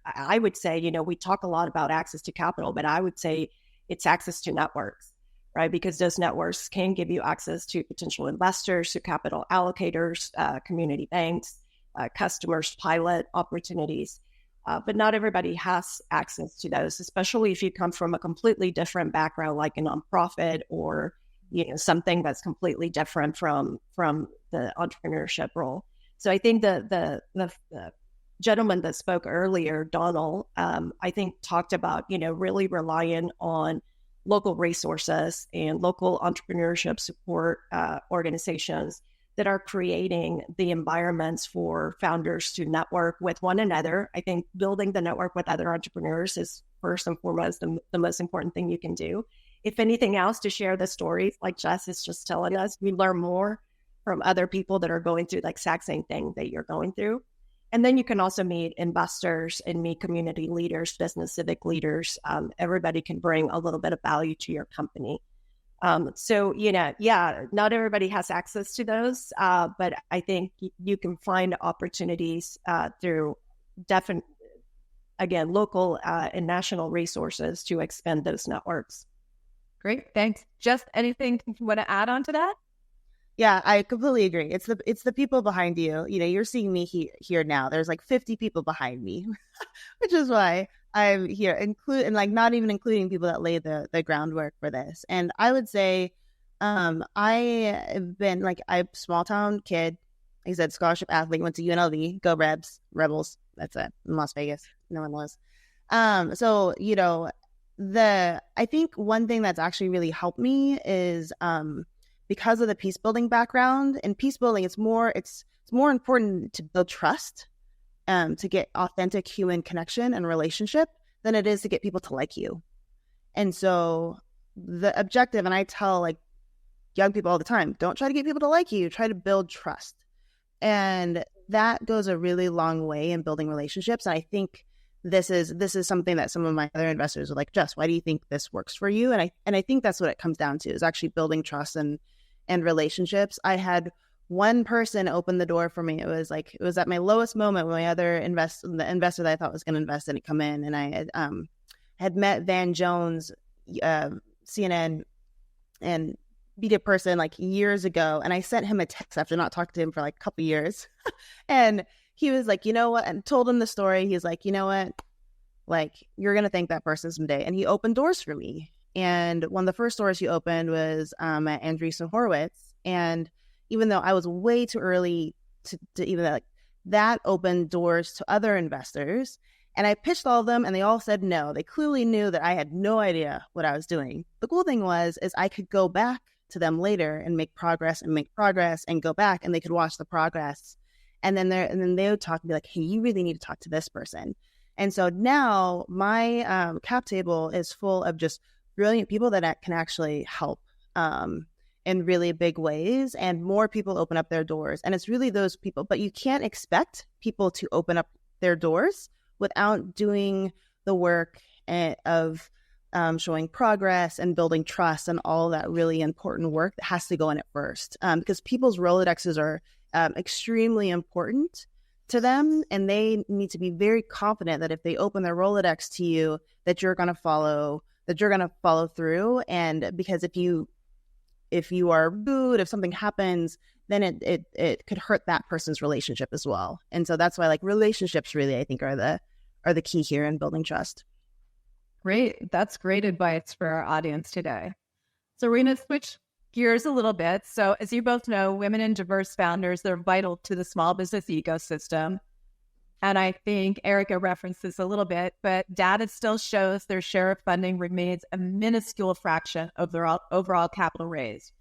I would say, we talk a lot about access to capital, but I would say it's access to networks, right? Because those networks can give you access to potential investors, to capital allocators, community banks, customers, pilot opportunities. But not everybody has access to those, especially if you come from a completely different background, like a nonprofit or, something that's completely different from the entrepreneurship role. So I think the gentleman that spoke earlier, Donald, I think talked about, really relying on local resources and local entrepreneurship support organizations that are creating the environments for founders to network with one another. I think building the network with other entrepreneurs is first and foremost the most important thing you can do. If anything else, to share the stories like Jess is just telling us, we learn more from other people that are going through the exact same thing that you're going through. And then you can also meet investors and meet community leaders, business civic leaders. Everybody can bring a little bit of value to your company. So, not everybody has access to those, but I think you can find opportunities through local and national resources to expand those networks. Great, thanks. Just anything you want to add on to that? Yeah, I completely agree. It's the people behind you. You're seeing me here now. There's like 50 people behind me, which is why I'm here, not even including people that laid the groundwork for this. And I would say, I have been I'm a small town kid. Like I said, scholarship athlete, went to UNLV, go Rebels. That's it, in Las Vegas. No one was. So I think one thing that's actually really helped me is because of the peace building background. In peace building, it's more important to build trust, to get authentic human connection and relationship than it is to get people to like you. And so the objective, and I tell young people all the time, don't try to get people to like you, try to build trust. And that goes a really long way in building relationships. And I think this is something that some of my other investors are like, Jess, why do you think this works for you? And I think that's what it comes down to, is actually building trust and relationships. I had one person open the door for me. It was at my lowest moment when my other the investor that I thought was going to invest didn't come in. And I had met Van Jones, CNN and media person years ago. And I sent him a text after not talking to him for a couple years. And he was like, you know what? And told him the story. He's like, you know what? You're going to thank that person someday. And he opened doors for me. And one of the first doors he opened was at Andreessen Horowitz. And even though I was way too early to even that opened doors to other investors. And I pitched all of them and they all said no. They clearly knew that I had no idea what I was doing. The cool thing is I could go back to them later and make progress and go back, and they could watch the progress. And then they would talk and be like, hey, you really need to talk to this person. And so now my cap table is full of just brilliant people that can actually help in really big ways, and more people open up their doors. And it's really those people, but you can't expect people to open up their doors without doing the work of showing progress and building trust and all that really important work that has to go in it first. Because people's Rolodexes are extremely important to them, and they need to be very confident that if they open their Rolodex to you, that you're going to follow through. And because if you are rude, if something happens, then it could hurt that person's relationship as well. And so that's why relationships really, I think, are the key here in building trust. Great. That's great advice for our audience today. So we're going to switch gears a little bit. So as you both know, women and diverse founders, they're vital to the small business ecosystem. And I think Erica referenced this a little bit, but data still shows their share of funding remains a minuscule fraction of their overall capital raised.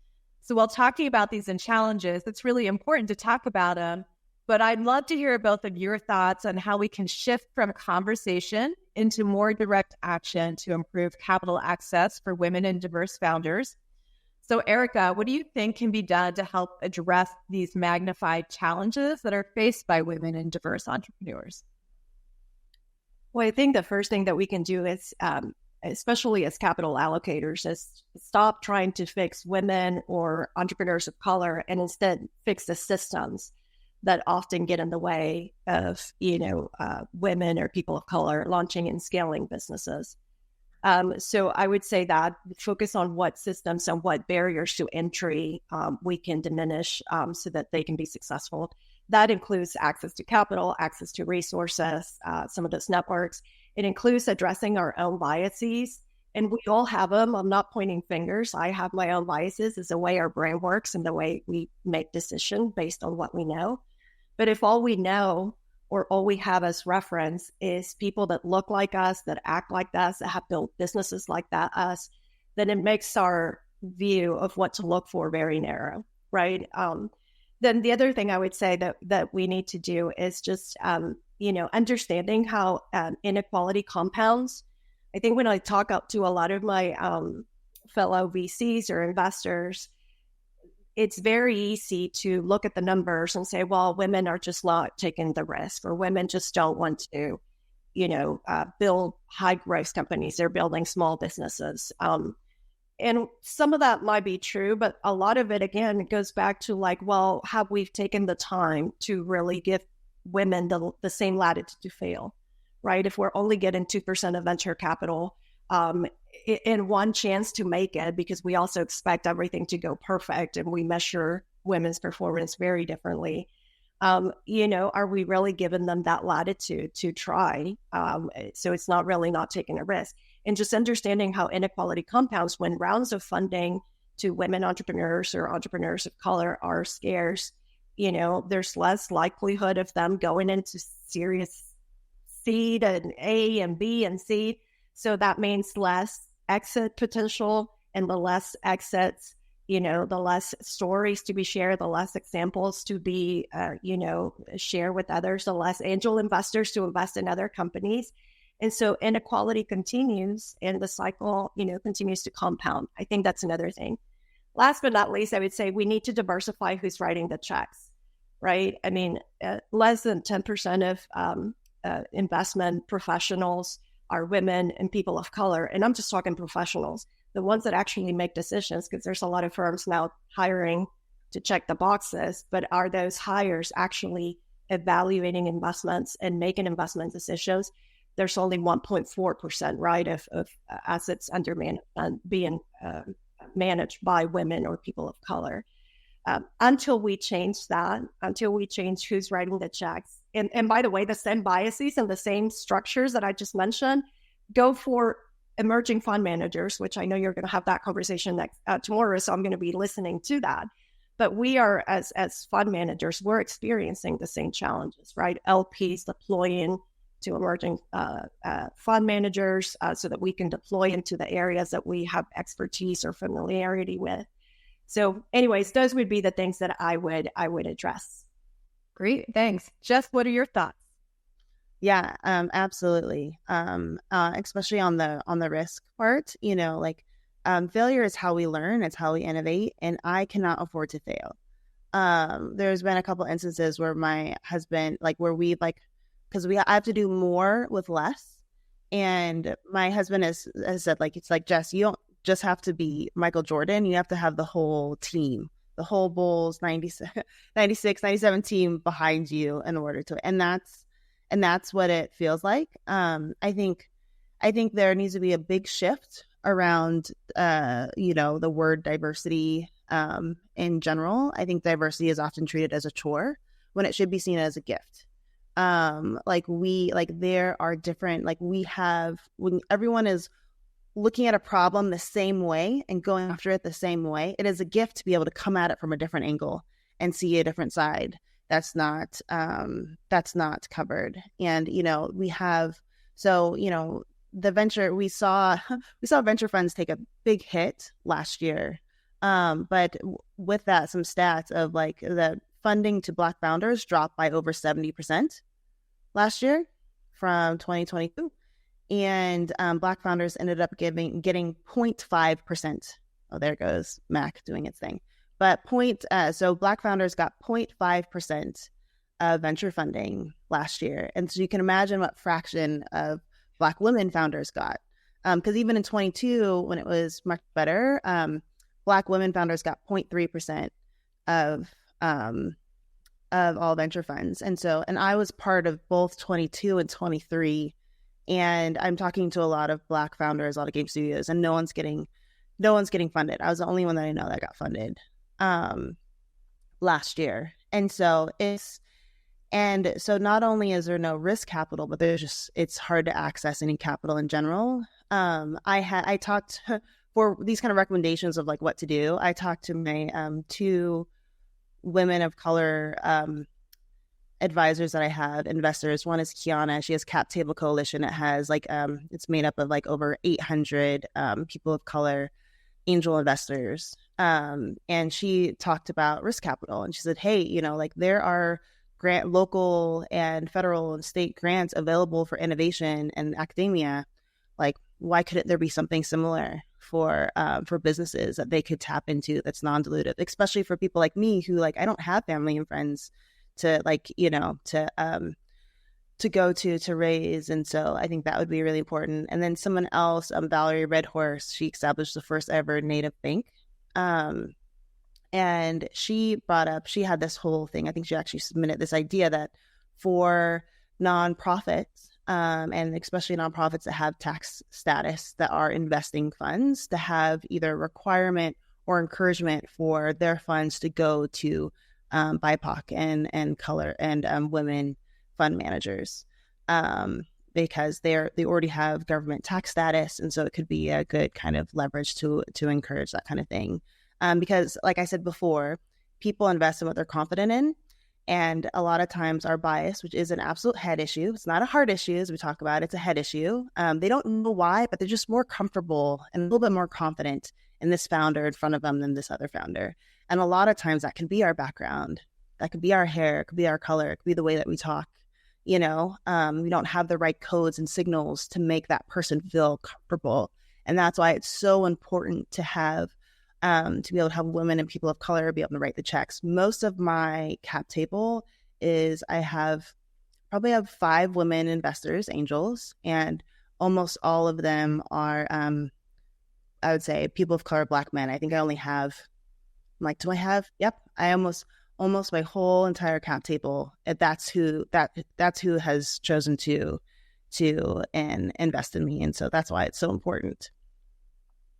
So while talking about these and challenges, it's really important to talk about them. But I'd love to hear both of your thoughts on how we can shift from conversation into more direct action to improve capital access for women and diverse founders. So Erica, what do you think can be done to help address these magnified challenges that are faced by women and diverse entrepreneurs? Well, I think the first thing that we can do is, especially as capital allocators, is stop trying to fix women or entrepreneurs of color and instead fix the systems that often get in the way of, women or people of color launching and scaling businesses. So I would say that focus on what systems and what barriers to entry we can diminish so that they can be successful. That includes access to capital, access to resources, some of those networks. It includes addressing our own biases. And we all have them. I'm not pointing fingers. I have my own biases. It's the way our brain works and the way we make decisions based on what we know. But if all we know or all we have as reference is people that look like us, that act like us, that have built businesses like us, then it makes our view of what to look for very narrow, right? Then the other thing I would say that we need to do is just, understanding how inequality compounds. I think when I talk up to a lot of my fellow VCs or investors, it's very easy to look at the numbers and say, well, women are just not taking the risk, or women just don't want to, build high growth companies. They're building small businesses. And some of that might be true, but a lot of it, again, it goes back to well, have we taken the time to really give women the same latitude to fail, right? If we're only getting 2% of venture capital, in one chance to make it, because we also expect everything to go perfect and we measure women's performance very differently. Are we really giving them that latitude to try? So it's not really not taking a risk. And just understanding how inequality compounds when rounds of funding to women entrepreneurs or entrepreneurs of color are scarce, there's less likelihood of them going into serious seed and A and B and C. So that means less exit potential, and the less exits, the less stories to be shared, the less examples to be, share with others, the less angel investors to invest in other companies. And so inequality continues and the cycle, continues to compound. I think that's another thing. Last but not least, I would say we need to diversify who's writing the checks, right? I mean, less than 10% of investment professionals are women and people of color. And I'm just talking professionals, the ones that actually make decisions, because there's a lot of firms now hiring to check the boxes, but are those hires actually evaluating investments and making investment decisions? There's only 1.4%, right, of assets under management being managed by women or people of color. Until we change that, until we change who's writing the checks. And by the way, the same biases and the same structures that I just mentioned go for emerging fund managers, which I know you're going to have that conversation tomorrow, so I'm going to be listening to that. But we are, as fund managers, we're experiencing the same challenges, right? LPs deploying to emerging fund managers so that we can deploy into the areas that we have expertise or familiarity with. So anyways, those would be the things that I would address. Great. Thanks. Jess, what are your thoughts? Yeah, absolutely. Especially on the risk part, failure is how we learn. It's how we innovate. And I cannot afford to fail. There's been a couple instances where my husband, because I have to do more with less. And my husband has said, it's like, Jess, you don't just have to be Michael Jordan. You have to have the whole team, the whole Bulls 96, 97 team behind you in order to, and that's what it feels like. I think there needs to be a big shift around, the word diversity in general. I think diversity is often treated as a chore when it should be seen as a gift. There are different, when everyone is looking at a problem the same way and going after it the same way, it is a gift to be able to come at it from a different angle and see a different side that's not covered. And, we saw venture funds take a big hit last year But with that, some stats of like the funding to Black founders dropped by over 70% last year from 2022. And Black founders ended up getting 0.5%. Oh, there goes Mac doing its thing. But so Black founders got 0.5% of venture funding last year. And so you can imagine what fraction of Black women founders got. Because even in 22, when it was much better, Black women founders got 0.3% of all venture funds. And I was part of both 22 and 23. And I'm talking to a lot of Black founders, a lot of game studios, and no one's getting funded. I was the only one that I know that got funded last year. And so not only is there no risk capital, but it's hard to access any capital in general. I talked for these kind of recommendations of like what to do. I talked to my two women of color advisors that I have, investors. One is Kiana. She has Cap Table Coalition. It has like it's made up of like over 800 people of color angel investors. And she talked about risk capital, and she said, hey, like there are local and federal and state grants available for innovation and academia. Like, why couldn't there be something similar for businesses that they could tap into that's non-dilutive, especially for people like me who like I don't have family and friends to like to go to raise. And so I think that would be really important. And then someone else, Valerie Redhorse, she established the first ever Native bank. And she had this whole thing. I think she actually submitted this idea that for nonprofits, and especially nonprofits that have tax status that are investing funds, to have either requirement or encouragement for their funds to go to BIPOC and color and women fund managers, because they already have government tax status, and so it could be a good kind of leverage to encourage that kind of thing. Because, like I said before, people invest in what they're confident in, and a lot of times our bias, which is an absolute head issue, it's not a heart issue as we talk about, it's a head issue. They don't know why, but they're just more comfortable and a little bit more confident in this founder in front of them than this other founder. And a lot of times that can be our background, that could be our hair, it could be our color, it could be the way that we talk. We don't have the right codes and signals to make that person feel comfortable. And that's why it's so important to have, to be able to have women and people of color be able to write the checks. Most of my cap table is I probably have 5 women investors, angels, and almost all of them are, I would say, people of color, Black men. I think I only have, do I have? Yep. I almost my whole entire cap table. That's who has chosen to invest in me. And so that's why it's so important.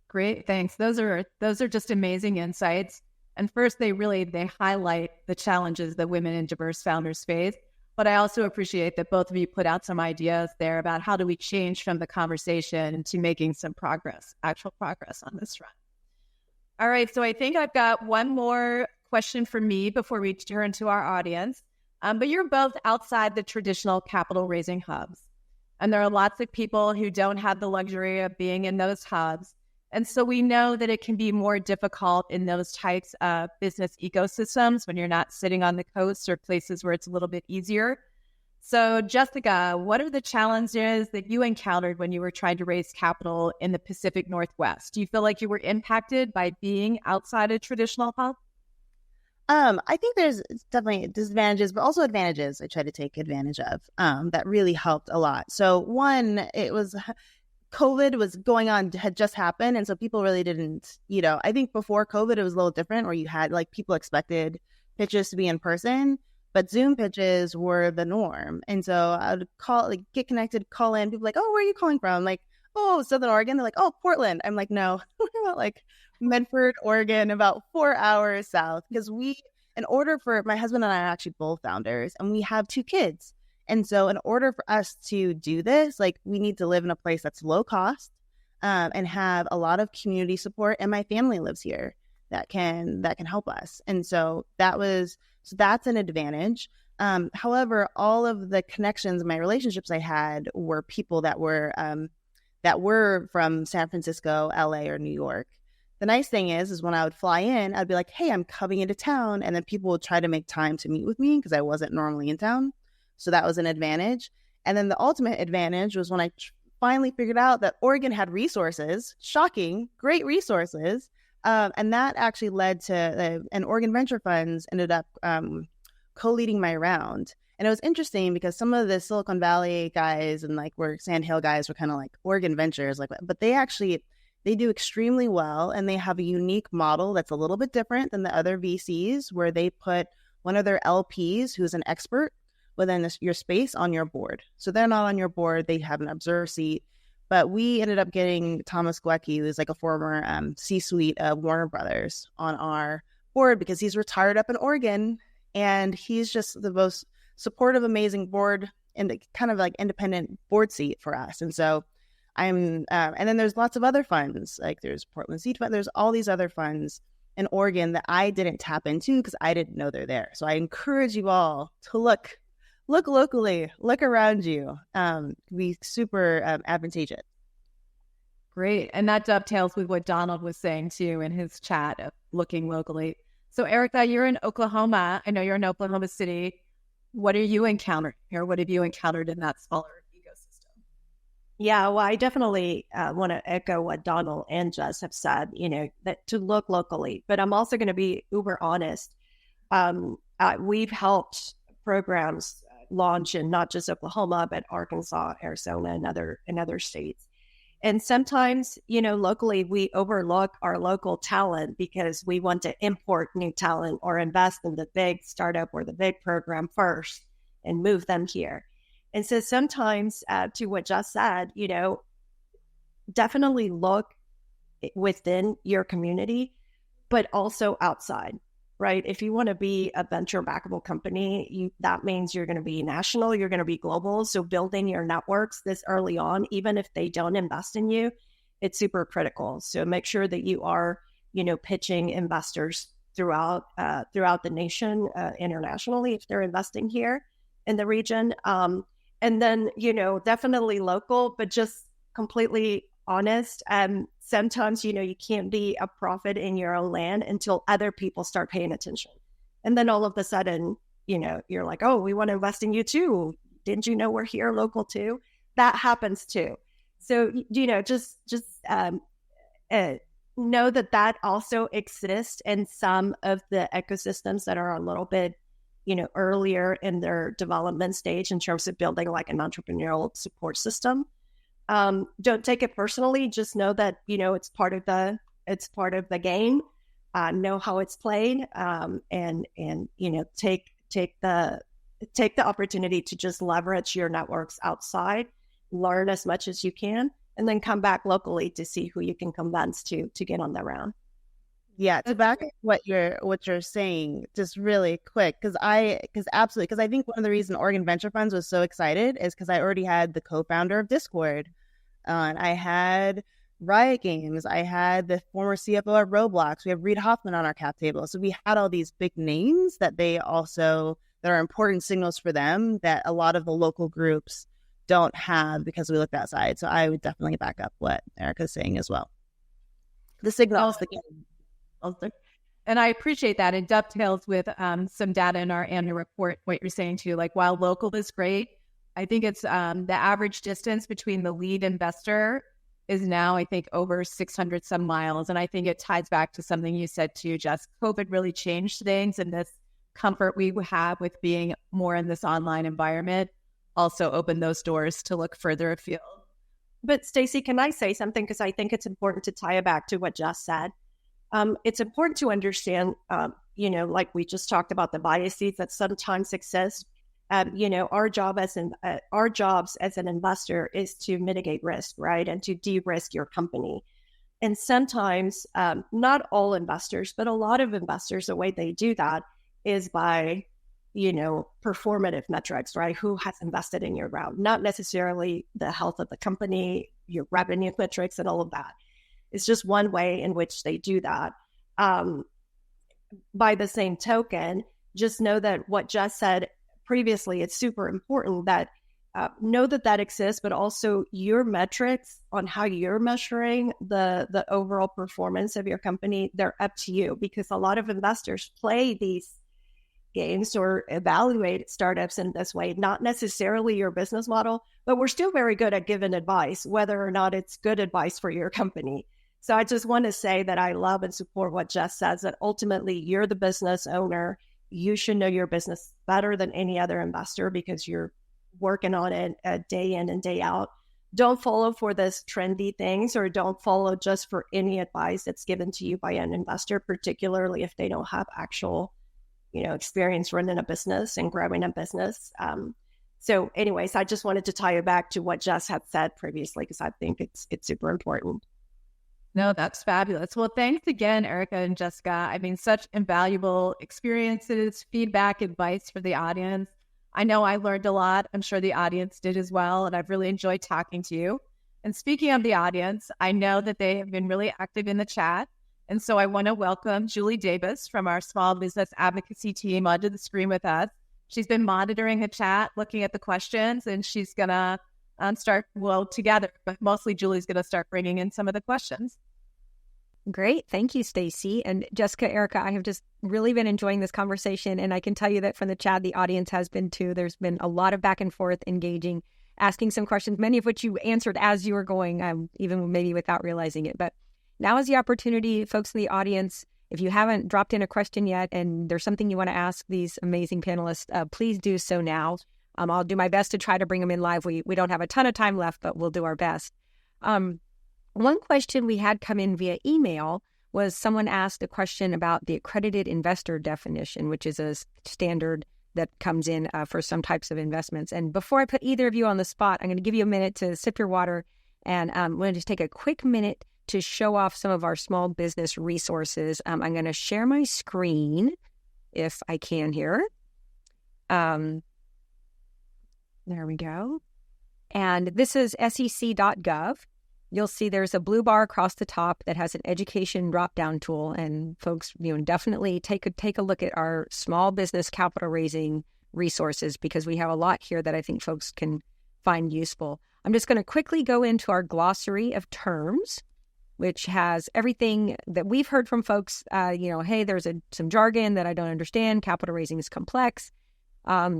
Great, thanks. Those are just amazing insights. And first, they highlight the challenges that women and diverse founders face. But I also appreciate that both of you put out some ideas there about how do we change from the conversation to making some actual progress on this front. All right, so I think I've got one more question for me before we turn to our audience. But you're both outside the traditional capital raising hubs. And there are lots of people who don't have the luxury of being in those hubs. And so we know that it can be more difficult in those types of business ecosystems when you're not sitting on the coast or places where it's a little bit easier. So Jessica, what are the challenges that you encountered when you were trying to raise capital in the Pacific Northwest? Do you feel like you were impacted by being outside a traditional hub? I think there's definitely disadvantages, but also advantages I try to take advantage of that really helped a lot. So one, it was COVID was going on, had just happened. And so people really didn't, I think before COVID, it was a little different where you had like people expected pitches to be in person, but Zoom pitches were the norm. And so I would get connected, call in, people like, oh, where are you calling from? I'm like, oh, Southern Oregon. They're like, oh, Portland. I'm like, no, we're about like Medford, Oregon, about 4 hours south. Because in order for my husband and I are actually both founders, and we have 2 kids. And so in order for us to do this, like we need to live in a place that's low cost and have a lot of community support. And my family lives here that can help us. And so that's an advantage. However, all of the connections in my relationships I had were people that were from San Francisco, LA, or New York The nice thing is when I would fly in, I'd be like, hey, I'm coming into town. And then people would try to make time to meet with me because I wasn't normally in town. So that was an advantage. And then the ultimate advantage was when I finally figured out that Oregon had resources, shocking, great resources. And that actually led to, and Oregon Venture Funds ended up co-leading my round. And it was interesting because some of the Silicon Valley guys and like where Sand Hill guys were kind of like Oregon Ventures, like, but they do extremely well, and they have a unique model that's a little bit different than the other VCs, where they put one of their LPs who's an expert within your space on your board. So they're not on your board, they have an observer seat. But we ended up getting Thomas Glecki, who's like a former C-suite of Warner Brothers, on our board because he's retired up in Oregon, and he's just the most supportive, amazing board and kind of like independent board seat for us. And so and then there's lots of other funds, like there's Portland Seed Fund, there's all these other funds in Oregon that I didn't tap into because I didn't know they're there. So I encourage you all to look locally, look around you. Be super advantageous. Great. And that dovetails with what Donald was saying too in his chat of looking locally. So Erica, you're in Oklahoma. I know you're in Oklahoma City. What are you encountering here? What have you encountered in that smaller ecosystem? Yeah, well, I definitely want to echo what Donald and Jess have said, that to look locally. But I'm also going to be uber honest. We've helped programs launch in not just Oklahoma, but Arkansas, Arizona, and other states. And sometimes, locally, we overlook our local talent because we want to import new talent or invest in the big startup or the big program first and move them here. And so sometimes, to what Jess said, definitely look within your community, but also outside, right? If you want to be a venture backable company, that means you're going to be national, you're going to be global. So building your networks this early on, even if they don't invest in you, it's super critical. So make sure that you are, pitching investors throughout the nation, internationally, if they're investing here in the region. And then, definitely local, but just completely honest. Sometimes, you can't be a prophet in your own land until other people start paying attention. And then all of a sudden, you're like, oh, we want to invest in you too. Didn't you know we're here local too? That happens too. So, just know that also exists in some of the ecosystems that are a little bit, earlier in their development stage in terms of building like an entrepreneurial support system. Don't take it personally. Just know that, it's part of the game. Know how it's played. And take the opportunity to just leverage your networks outside, learn as much as you can, and then come back locally to see who you can convince to get on the round. Yeah, to back up what you're saying, just really quick, because I think one of the reasons Oregon Venture Funds was so excited is because I already had the co-founder of Discord, and I had Riot Games, I had the former CFO of Roblox, we have Reid Hoffman on our cap table, so we had all these big names that are important signals for them that a lot of the local groups don't have because we looked outside. So I would definitely back up what Erica's saying as well. The signals, the game. And I appreciate that. It dovetails with some data in our annual report, what you're saying too. Like while local is great, I think it's the average distance between the lead investor is now, I think, over 600 some miles. And I think it ties back to something you said too, Jess. COVID really changed things, and this comfort we have with being more in this online environment also opened those doors to look further afield. But Stacey, can I say something? Because I think it's important to tie it back to what Jess said. It's important to understand, like we just talked about the biases that sometimes exist. Our jobs as an investor is to mitigate risk, right? And to de-risk your company. And sometimes, not all investors, but a lot of investors, the way they do that is by, performative metrics, right? Who has invested in your round? Not necessarily the health of the company, your revenue metrics and all of that. It's just one way in which they do that. By the same token, just know that what Jess said previously, it's super important that know that exists, but also your metrics on how you're measuring the overall performance of your company, they're up to you, because a lot of investors play these games or evaluate startups in this way, not necessarily your business model, but we're still very good at giving advice, whether or not it's good advice for your company. So I just want to say that I love and support what Jess says, that ultimately you're the business owner. You should know your business better than any other investor because you're working on it day in and day out. Don't follow for this trendy things, or don't follow just for any advice that's given to you by an investor, particularly if they don't have actual experience running a business and growing a business. So anyways, I just wanted to tie it back to what Jess had said previously, because I think it's super important. No, that's fabulous. Well, thanks again, Erica and Jessica. I mean, such invaluable experiences, feedback, advice for the audience. I know I learned a lot. I'm sure the audience did as well. And I've really enjoyed talking to you. And speaking of the audience, I know that they have been really active in the chat. And so I want to welcome Julie Davis from our small business advocacy team onto the screen with us. She's been monitoring the chat, looking at the questions, and she's going to start, together, but mostly Julie's going to start bringing in some of the questions. Great. Thank you, Stacy. And Jessica, Erica, I have just really been enjoying this conversation. And I can tell you that from the chat, the audience has been too. There's been a lot of back and forth, engaging, asking some questions, many of which you answered as you were going, even maybe without realizing it. But now is the opportunity, folks in the audience. If you haven't dropped in a question yet and there's something you want to ask these amazing panelists, please do so now. I'll do my best to try to bring them in live. We don't have a ton of time left, but we'll do our best. One question we had come in via email was someone asked a question about the accredited investor definition, which is a standard that comes in for some types of investments. And before I put either of you on the spot, I'm going to give you a minute to sip your water. And I'm going to just take a quick minute to show off some of our small business resources. I'm going to share my screen if I can here. There we go. And this is sec.gov. You'll see there's a blue bar across the top that has an education drop-down tool. And folks, definitely take a look at our small business capital raising resources, because we have a lot here that I think folks can find useful. I'm just going to quickly go into our glossary of terms, which has everything that we've heard from folks. Hey, there's some jargon that I don't understand. Capital raising is complex.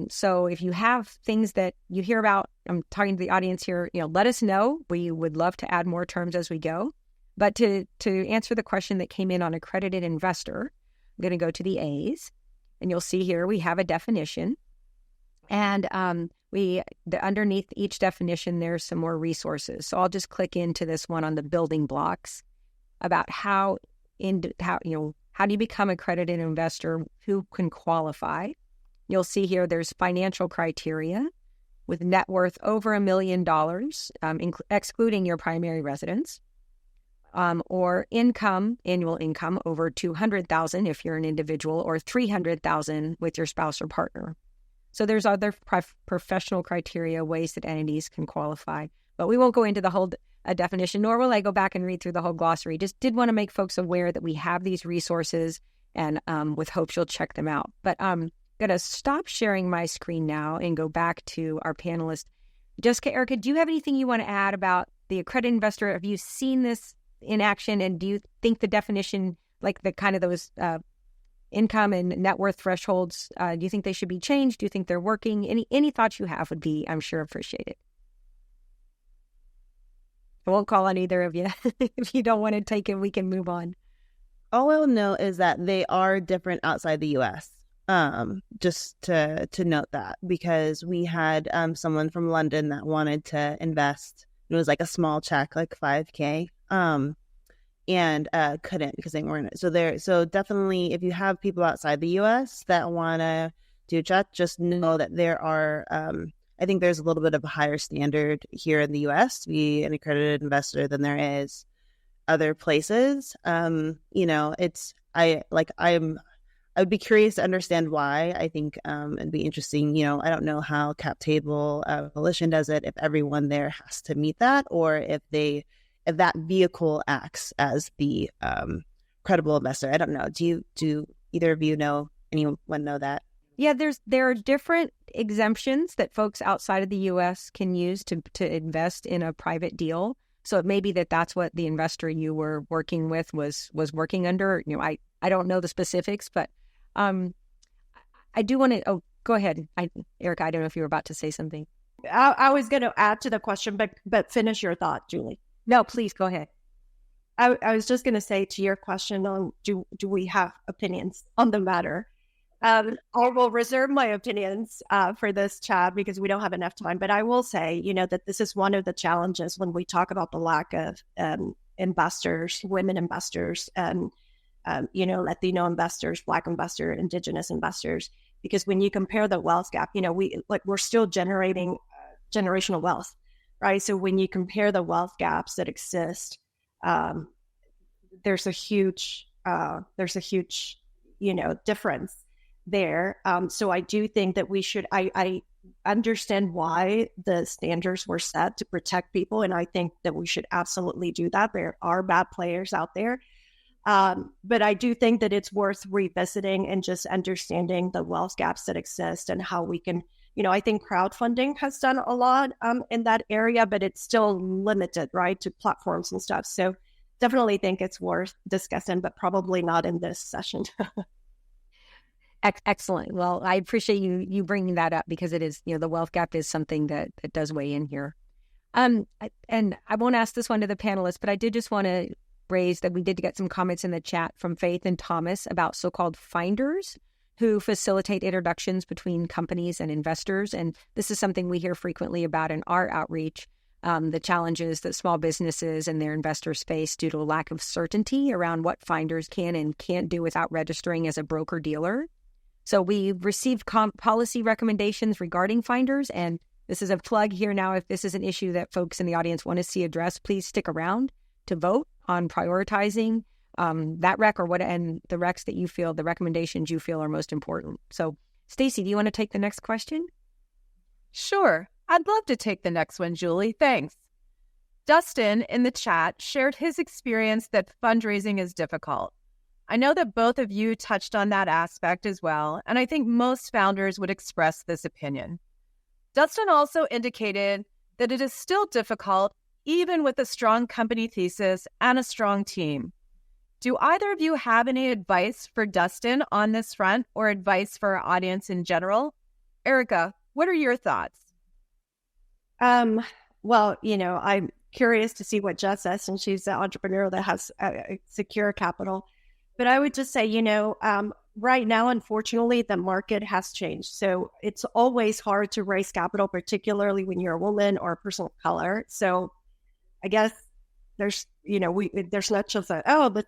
So if you have things that you hear about, I'm talking to the audience here, let us know. We would love to add more terms as we go. But to answer the question that came in on accredited investor, I'm going to go to the A's, and you'll see here we have a definition. And underneath each definition, there's some more resources. So I'll just click into this one on the building blocks about how do you become an accredited investor, who can qualify. You'll see here there's financial criteria with net worth over $1 million, excluding your primary residence, or annual income over $200,000 if you're an individual, or $300,000 with your spouse or partner. So there's other professional criteria, ways that entities can qualify. But we won't go into the whole definition, nor will I go back and read through the whole glossary. Just did want to make folks aware that we have these resources, and with hopes you'll check them out. But I'm going to stop sharing my screen now and go back to our panelists. Jessica, Erica, do you have anything you want to add about the accredited investor? Have you seen this in action? And do you think the definition, like the kind of those income and net worth thresholds, do you think they should be changed? Do you think they're working? Any thoughts you have would be, I'm sure, appreciated. I won't call on either of you. If you don't want to take it, we can move on. All I'll know is that they are different outside the U.S. Just to note that, because we had someone from London that wanted to invest. It was like a small check, like $5,000, and couldn't because they weren't. So definitely, if you have people outside the U.S. that want to do a check, just know that there are. I think there's a little bit of a higher standard here in the U.S. to be an accredited investor than there is other places. I would be curious to understand why. I think it'd be interesting. I don't know how Cap Table Volition does it, if everyone there has to meet that, or if that vehicle acts as the credible investor. I don't know. Do either of you know, anyone know that? Yeah, there are different exemptions that folks outside of the U.S. can use to invest in a private deal. So it may be that's what the investor you were working with was working under. I don't know the specifics, but I do want to. Oh, go ahead, Erica. I don't know if you were about to say something. I was going to add to the question, but finish your thought, Julie. No, please go ahead. I was just going to say to your question on do we have opinions on the matter? I will reserve my opinions for this chat because we don't have enough time. But I will say, that this is one of the challenges when we talk about the lack of investors, women investors, Latino investors, Black investors, Indigenous investors. Because when you compare the wealth gap, we're still generating generational wealth, right? So when you compare the wealth gaps that exist, there's a huge difference there. So I do think that we should, I understand why the standards were set to protect people. And I think that we should absolutely do that. There are bad players out there. But I do think that it's worth revisiting and just understanding the wealth gaps that exist and how we can, I think crowdfunding has done a lot in that area, but it's still limited, right, to platforms and stuff. So definitely think it's worth discussing, but probably not in this session. Excellent. Well, I appreciate you bringing that up because it is, the wealth gap is something that does weigh in here. And I won't ask this one to the panelists, but I did just want to raise that we did get some comments in the chat from Faith and Thomas about so-called finders who facilitate introductions between companies and investors. And this is something we hear frequently about in our outreach, the challenges that small businesses and their investors face due to a lack of certainty around what finders can and can't do without registering as a broker-dealer. So we received policy recommendations regarding finders, and this is a plug here now. If this is an issue that folks in the audience want to see addressed, please stick around to vote on prioritizing that rec and the recs that you feel, the recommendations you feel are most important. So, Stacy, do you want to take the next question? Sure. I'd love to take the next one, Julie. Thanks. Dustin in the chat shared his experience that fundraising is difficult. I know that both of you touched on that aspect as well, and I think most founders would express this opinion. Dustin also indicated that it is still difficult even with a strong company thesis and a strong team. Do either of you have any advice for Dustin on this front or advice for our audience in general? Erica, what are your thoughts? Well, I'm curious to see what Jess says, and she's the entrepreneur that has secure capital. But I would just say, right now, unfortunately, the market has changed. So it's always hard to raise capital, particularly when you're a woman or a person of color. So I guess there's not just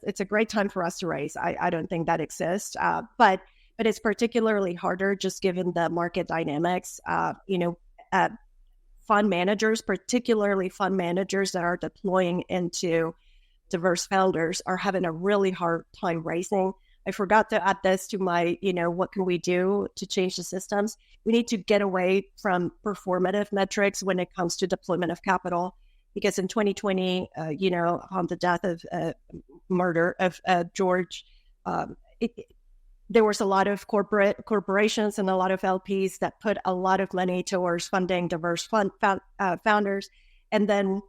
it's a great time for us to raise. I don't think that exists. But it's particularly harder just given the market dynamics. Fund managers, particularly fund managers that are deploying into diverse founders, are having a really hard time raising. I forgot to add this to my, what can we do to change the systems? We need to get away from performative metrics when it comes to deployment of capital. Because in 2020, on the death of murder of George, there was a lot of corporations and a lot of LPs that put a lot of money towards funding diverse founders. And then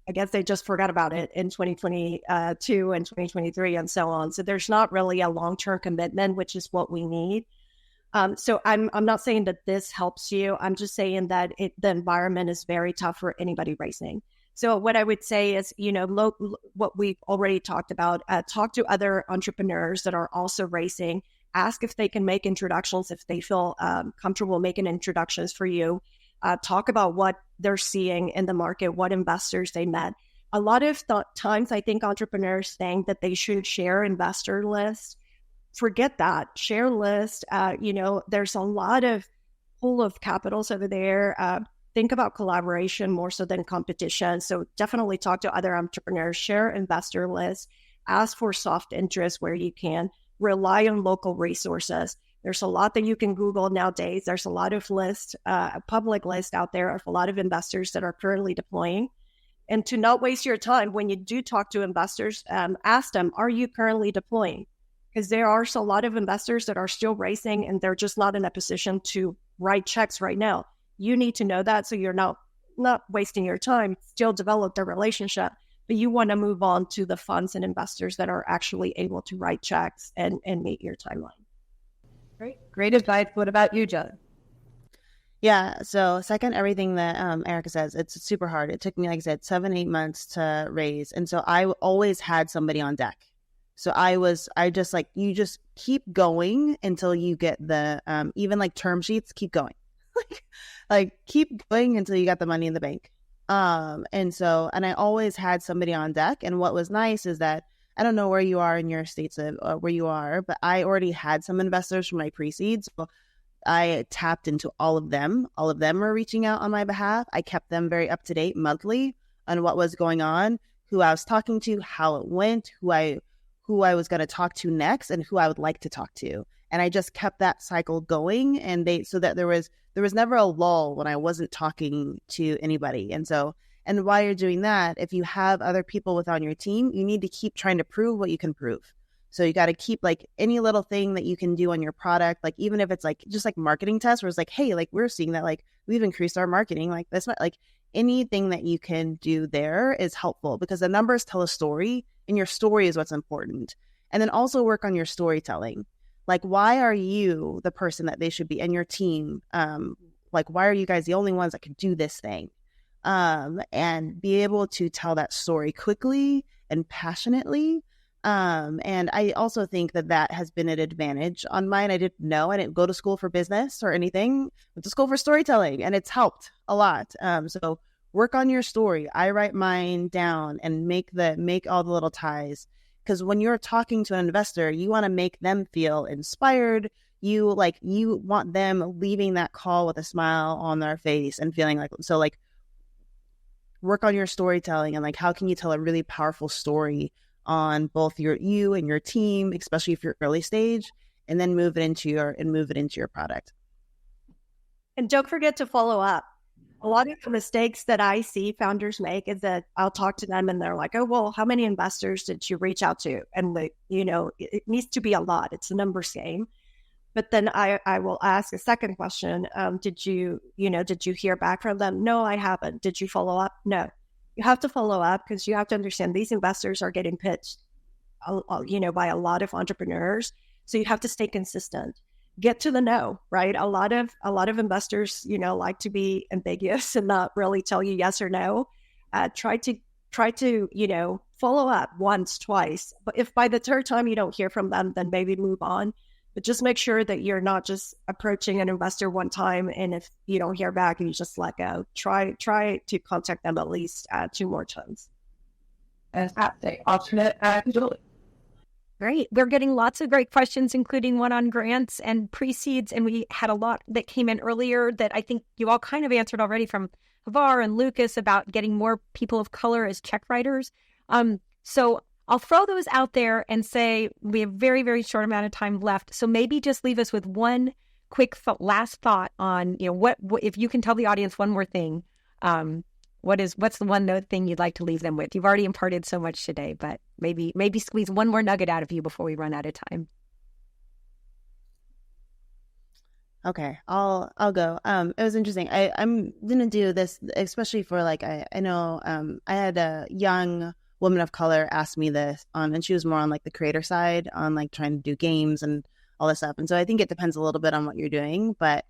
I guess they just forgot about it in 2022 and 2023 and so on. So there's not really a long-term commitment, which is what we need. So I'm not saying that this helps you. I'm just saying that the environment is very tough for anybody raising. So what I would say is, what we've already talked about, talk to other entrepreneurs that are also raising, ask if they can make introductions, if they feel comfortable making introductions for you. Talk about what they're seeing in the market, what investors they met. A lot of times, I think entrepreneurs think that they should share investor lists. Forget that. Share list. There's a lot of pool of capitals over there. Think about collaboration more so than competition. So definitely talk to other entrepreneurs, share investor lists, ask for soft interest where you can, rely on local resources. There's a lot that you can Google nowadays. There's a lot of lists, public list out there of a lot of investors that are currently deploying. And to not waste your time when you do talk to investors, ask them, are you currently deploying? because there are a lot of investors that are still racing and they're just not in a position to write checks right now. You need to know that so you're not wasting your time, still develop the relationship, but you want to move on to the funds and investors that are actually able to write checks and meet your timeline. Great advice. What about you, Jen? Yeah, so second, everything that Erica says, it's super hard. It took me, like I said, 7-8 months to raise. And so I always had somebody on deck. So you just keep going until you get the, even like term sheets, keep going. like keep going until you got the money in the bank. And I always had somebody on deck. And what was nice is that I don't know where you are in your states of where you are, but I already had some investors from my pre-seed. So I tapped into all of them. All of them were reaching out on my behalf. I kept them very up to date monthly on what was going on, who I was talking to, how it went, who I was going to talk to next, and who I would like to talk to. And I just kept that cycle going, so that there was never a lull when I wasn't talking to anybody. And while you're doing that, if you have other people within your team, you need to keep trying to prove what you can prove. So you got to keep like any little thing that you can do on your product, like even if it's like just like marketing tests where it's like, hey, like we're seeing that like we've increased our marketing, like that's not like anything that you can do there is helpful because the numbers tell a story and your story is what's important. And then also work on your storytelling. Like, why are you the person that they should be and your team? Like, why are you guys the only ones that can do this thing? And be able to tell that story quickly and passionately. And I also think that has been an advantage on mine. I didn't go to school for business or anything. I went to school for storytelling, and it's helped a lot. So work on your story. I write mine down and make all the little ties. Because when you're talking to an investor, you want to make them feel inspired. You want them leaving that call with a smile on their face and feeling like work on your storytelling and like how can you tell a really powerful story on both you and your team, especially if you're early stage, and then move it into your product. And don't forget to follow up. A lot of the mistakes that I see founders make is that I'll talk to them and they're like, oh, well, how many investors did you reach out to? And it needs to be a lot. It's a numbers game. But then I will ask a second question. Did you hear back from them? No, I haven't. Did you follow up? No. You have to follow up because you have to understand these investors are getting pitched, by a lot of entrepreneurs. So you have to stay consistent. Get to the know, right? A lot of investors, like to be ambiguous and not really tell you yes or no. Try to follow up once, twice. But if by the third time you don't hear from them, then maybe move on. But just make sure that you're not just approaching an investor one time, and if you don't hear back, you just let go. Try to contact them at least 2 more times. Great. We're getting lots of great questions, including one on grants and pre-seeds. And we had a lot that came in earlier that I think you all kind of answered already from Havar and Lucas about getting more people of color as check writers. So I'll throw those out there and say we have very, very short amount of time left. So maybe just leave us with one quick last thought on, what if you can tell the audience one more thing, what's the one thing you'd like to leave them with? You've already imparted so much today, but maybe squeeze one more nugget out of you before we run out of time. Okay, I'll go. It was interesting. I'm gonna do this, especially for I know I had a young woman of color ask me this and she was more on the creator side on trying to do games and all this stuff. And so I think it depends a little bit on what you're doing, but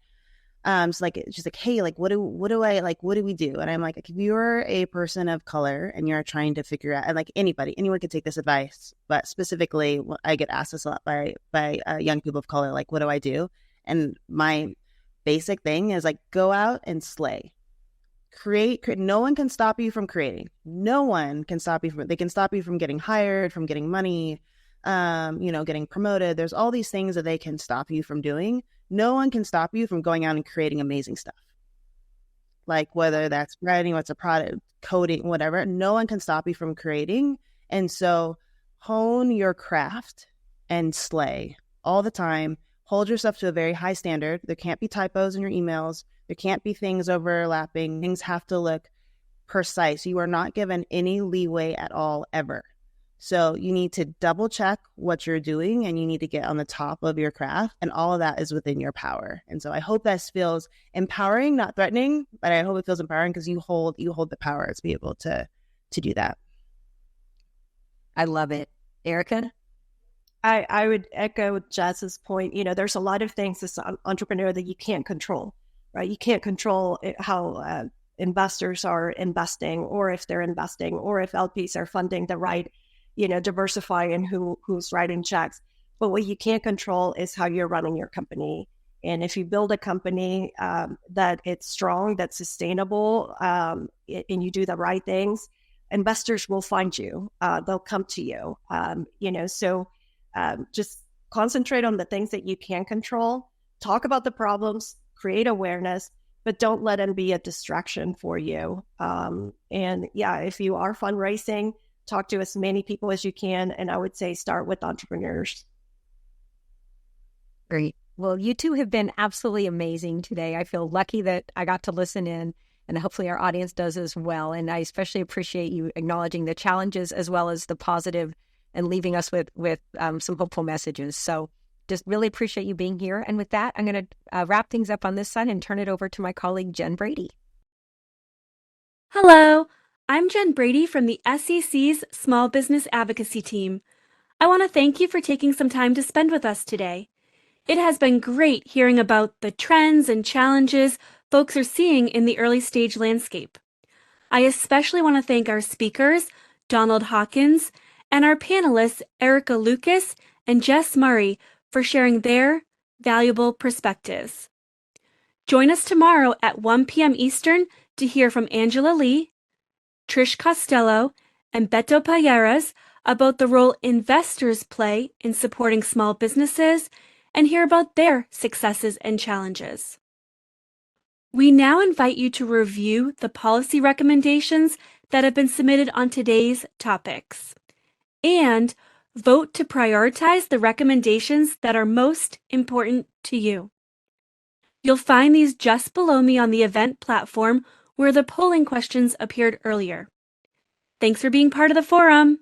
so she's like, hey, what do we do? And I'm like, if you're a person of color and you're trying to figure out, and anyone could take this advice, but specifically I get asked this a lot by young people of color, what do I do? And my basic thing is go out and slay. Create. No one can stop you from creating. No one can stop you they can stop you from getting hired, from getting money, getting promoted. There's all these things that they can stop you from doing. No one can stop you from going out and creating amazing stuff. Whether that's writing, what's a product, coding, whatever, no one can stop you from creating. And so hone your craft and slay all the time. Hold yourself to a very high standard. There can't be typos in your emails. There can't be things overlapping. Things have to look precise. You are not given any leeway at all, ever. So you need to double check what you're doing, and you need to get on the top of your craft, and all of that is within your power. And so I hope this feels empowering, not threatening, but I hope it feels empowering because you hold the power to be able to do that. I love it. Erica? I would echo Jess's point. There's a lot of things as an entrepreneur that you can't control, right? You can't control how investors are investing, or if they're investing, or if LPs are funding the right, diversifying who's writing checks. But what you can't control is how you're running your company. And if you build a company that it's strong, that's sustainable, and you do the right things, investors will find you. They'll come to you. So just concentrate on the things that you can control. Talk about the problems, create awareness, but don't let them be a distraction for you. If you are fundraising, talk to as many people as you can. And I would say start with entrepreneurs. Great. Well, you two have been absolutely amazing today. I feel lucky that I got to listen in, and hopefully our audience does as well. And I especially appreciate you acknowledging the challenges as well as the positive, and leaving us with some hopeful messages. So just really appreciate you being here. And with that, I'm going to wrap things up on this side and turn it over to my colleague, Jen Brady. Hello, I'm Jen Brady from the SEC's Small Business Advocacy Team. I want to thank you for taking some time to spend with us today. It has been great hearing about the trends and challenges folks are seeing in the early stage landscape. I especially want to thank our speakers, Donald Hawkins, and our panelists, Erica Lucas and Jess Murray, for sharing their valuable perspectives. Join us tomorrow at 1 p.m. Eastern to hear from Angela Lee, Trish Costello, and Beto Payeras about the role investors play in supporting small businesses, and hear about their successes and challenges. We now invite you to review the policy recommendations that have been submitted on today's topics, and vote to prioritize the recommendations that are most important to you. You'll find these just below me on the event platform where the polling questions appeared earlier. Thanks for being part of the forum.